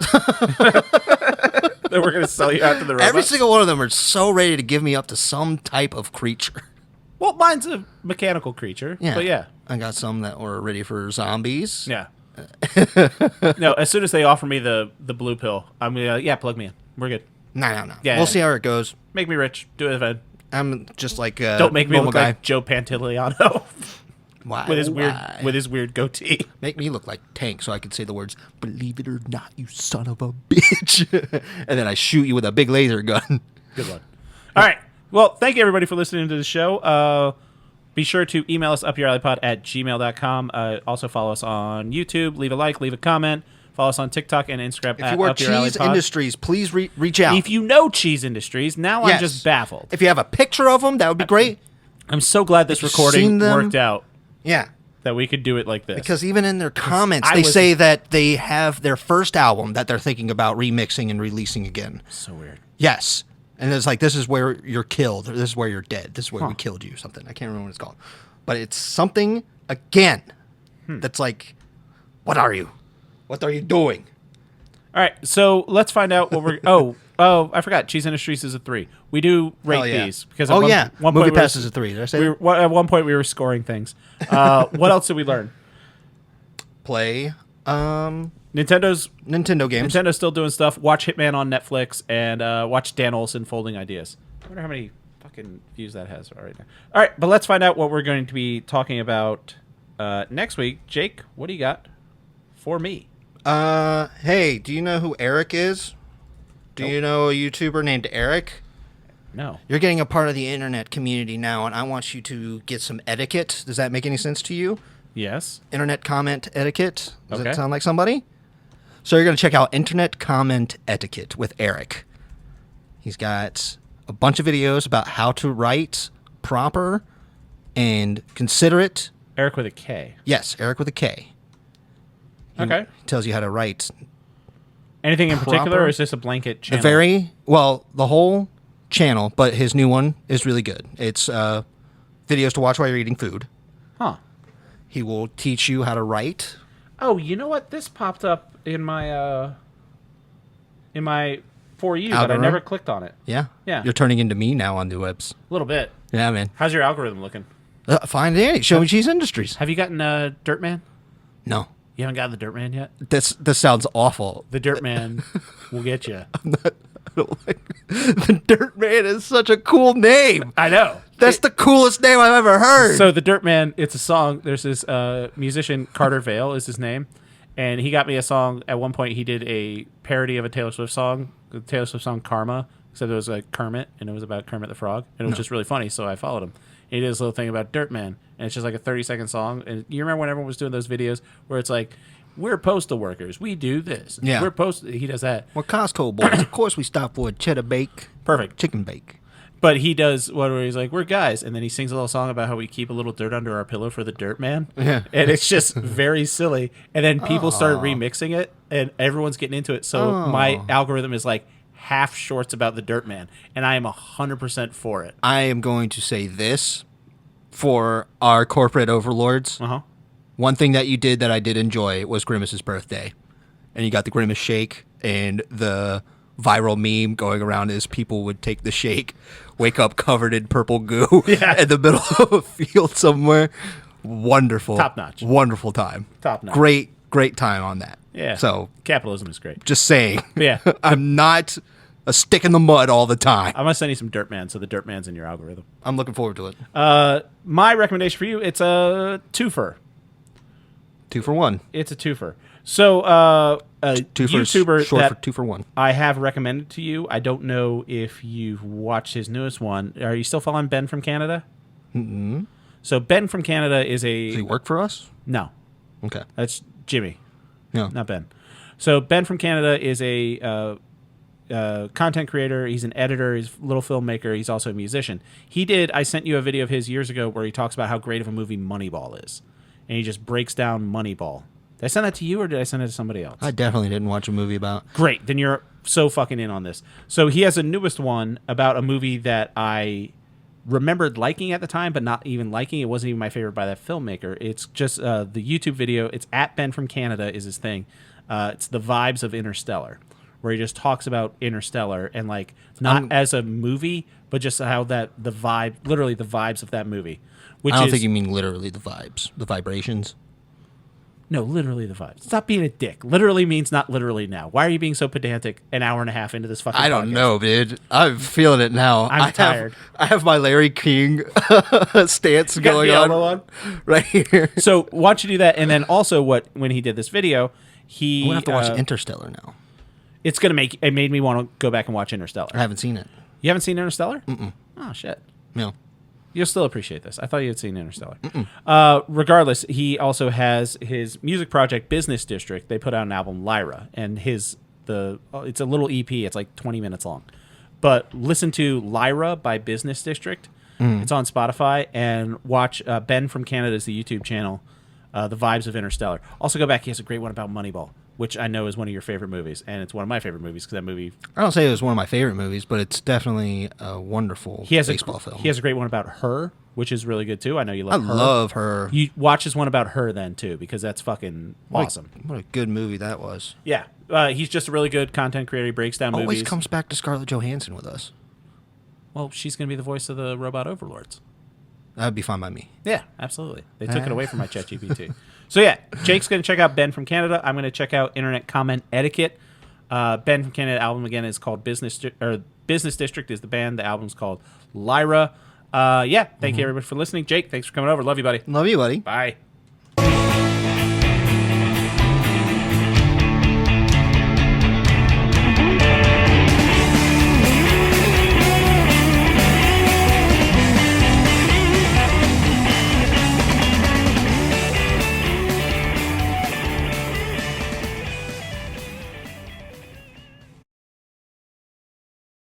Then we're gonna sell you out to the robots. Every single one of them are so ready to give me up to some type of creature. Well, mine's a mechanical creature. Yeah. But yeah. I got some that were ready for zombies. Yeah. No, as soon as they offer me the blue pill, I'm gonna yeah, plug me in. We're good. No. Yeah. We'll see how it goes. Make me rich. Do it, Evan. I'm just like Don't make me normal look guy. like Joe Pantoliano Why? with his Why? weird goatee. Make me look like Tank so I can say the words, believe it or not, you son of a bitch. And then I shoot you with a big laser gun. Good one. All right. Well, thank you everybody for listening to the show. Be sure to email us upyouralleypod@gmail.com. Also follow us on YouTube. Leave a like, leave a comment. Follow us on TikTok and Instagram If at you work Up Your Alley Cheese Pod. Industries, please reach out. If you know Cheese Industries, now I'm Yes. just baffled. If you have a picture of them, that would be great. I'm so glad this you've recording seen them- worked out Yeah. that we could do it like this. Because even in their comments, I they was- say that they have their first album that they're thinking about remixing and releasing again. So weird. Yes. And it's like, this is where you're killed, or this is where you're dead. This is where we killed you, something. I can't remember what it's called. But it's something, again, that's like, what are you? What are you doing? All right, so let's find out what we're. Oh, I forgot. Cheese Industries is a 3. We do rate Hell yeah. these because Oh, at yeah. one Movie point we Pass were- is a 3. Did I say We that? were, at one point we were scoring things. What else did we learn? Play Nintendo games. Nintendo's still doing stuff. Watch Hitman on Netflix and watch Dan Olson Folding Ideas. I wonder how many fucking views that has right now. All right, but let's find out what we're going to be talking about next week. Jake, what do you got for me? Hey, do you know who Eric is? Do Nope. you know a YouTuber named Eric? No. You're getting a part of the internet community now, and I want you to get some etiquette. Does that make any sense to you? Yes. Internet comment etiquette. Does Okay. that sound like somebody? So you're going to check out Internet Comment Etiquette with Eric. He's got a bunch of videos about how to write proper and considerate. Eric with a K. Yes, Eric with a K. He Okay. tells you how to write Anything in particular, Proper. or is this a blanket channel? the whole channel, but his new one is really good. It's videos to watch while you're eating food. Huh. He will teach you how to write. Oh, you know what? This popped up in my for you, but I Algorithm? never clicked on it. Yeah. Yeah. You're turning into me now on the webs. A little bit. Yeah, man. How's your algorithm looking? Fine, Danny. Show me Cheese Industries. Have you gotten Dirtman? No. You haven't gotten the Dirtman yet? This sounds awful. The Dirtman will get you. The Dirt Man is such a cool name. I know. That's the coolest name I've ever heard. So the Dirtman, it's a song. There's this musician, Carter Vale is his name, and he got me a song. At one point, he did a parody of a Taylor Swift song, the Taylor Swift song Karma, except it was like Kermit, and it was about Kermit the Frog, and it was just really funny, so I followed him. And he did this little thing about Dirtman, and it's just like a 30-second song. And you remember when everyone was doing those videos where it's like, we're postal workers, we do this. Yeah. He does that. We're Costco boys. Of course we stop for a cheddar bake. Perfect. Chicken bake. But he does one where he's like, we're guys. And then he sings a little song about how we keep a little dirt under our pillow for the dirt man. Yeah. And it's just very silly. And then people started remixing it, and everyone's getting into it. So my algorithm is like half shorts about the dirt man. And I am 100% for it. I am going to say this for our corporate overlords. Uh-huh. One thing that you did that I did enjoy was Grimace's birthday. And you got the Grimace shake, and the viral meme going around is people would take the shake, wake up covered in purple goo in the middle of a field somewhere. Wonderful. Top notch. Wonderful time. Top notch. Great time on that. Yeah. So, capitalism is great. just saying. Yeah. I'm not a stick in the mud all the time. I'm going to send you some dirt man, so the dirt man's in your algorithm. I'm looking forward to it. My recommendation for you, it's a twofer. 2 for 1. It's a twofer. So, a YouTuber short that for 2 for 1. I have recommended to you. I don't know if you've watched his newest one. Are you still following Ben from Canada? Mm-hmm. So Ben from Canada is a... Does he work for us? No. Okay. That's Jimmy. No. Not Ben. So Ben from Canada is a content creator. He's an editor. He's a little filmmaker. He's also a musician. I sent you a video of his years ago where he talks about how great of a movie Moneyball is. And he just breaks down Moneyball. Did I send that to you, or did I send it to somebody else? I definitely didn't watch a movie about. Great. Then you're so fucking in on this. So he has a newest one about a movie that I remembered liking at the time, but not even liking. It wasn't even my favorite by that filmmaker. It's just the YouTube video. It's at Ben from Canada is his thing. It's the vibes of Interstellar, where he just talks about Interstellar and like not as a movie, but just how the vibes of that movie. I don't think you mean literally the vibes, the vibrations. No, literally the vibes. Stop being a dick. Literally means not literally now. Why are you being so pedantic an hour and a half into this fucking I don't podcast? know, dude. I'm feeling it now. I'm tired. I have my Larry King stance You got going the on elbow on right here. So why don't you do that? And then also when he did this video, I'm gonna have to watch Interstellar now. It made me want to go back and watch Interstellar. I haven't seen it. You haven't seen Interstellar? Mm-mm. Oh, shit. No. You'll still appreciate this. I thought you had seen Interstellar. Regardless, he also has his music project, Business District. They put out an album, Lyra, and it's a little EP. It's like 20 minutes long. But listen to Lyra by Business District. It's on Spotify. And watch Ben from Canada's the YouTube channel, The Vibes of Interstellar. Also go back. He has a great one about Moneyball, which I know is one of your favorite movies. And it's one of my favorite movies because that movie... I don't say it was one of my favorite movies, but it's definitely a wonderful baseball film. He has a great one about Her, which is really good too. I know you love Her. I love Her. You watch his one about Her then too, because that's fucking awesome. What a good movie that was. Yeah. He's just a really good content creator. He breaks down Always movies. comes back to Scarlett Johansson with us. Well, she's going to be the voice of the robot overlords. That would be fine by me. Yeah, absolutely. They took it away from my ChatGPT. So yeah, Jake's going to check out Ben from Canada. I'm going to check out Internet Comment Etiquette. Ben from Canada album again is called Business District is the band. The album's called Lyra. Thank you everybody for listening. Jake, thanks for coming over. Love you, buddy. Love you, buddy. Bye.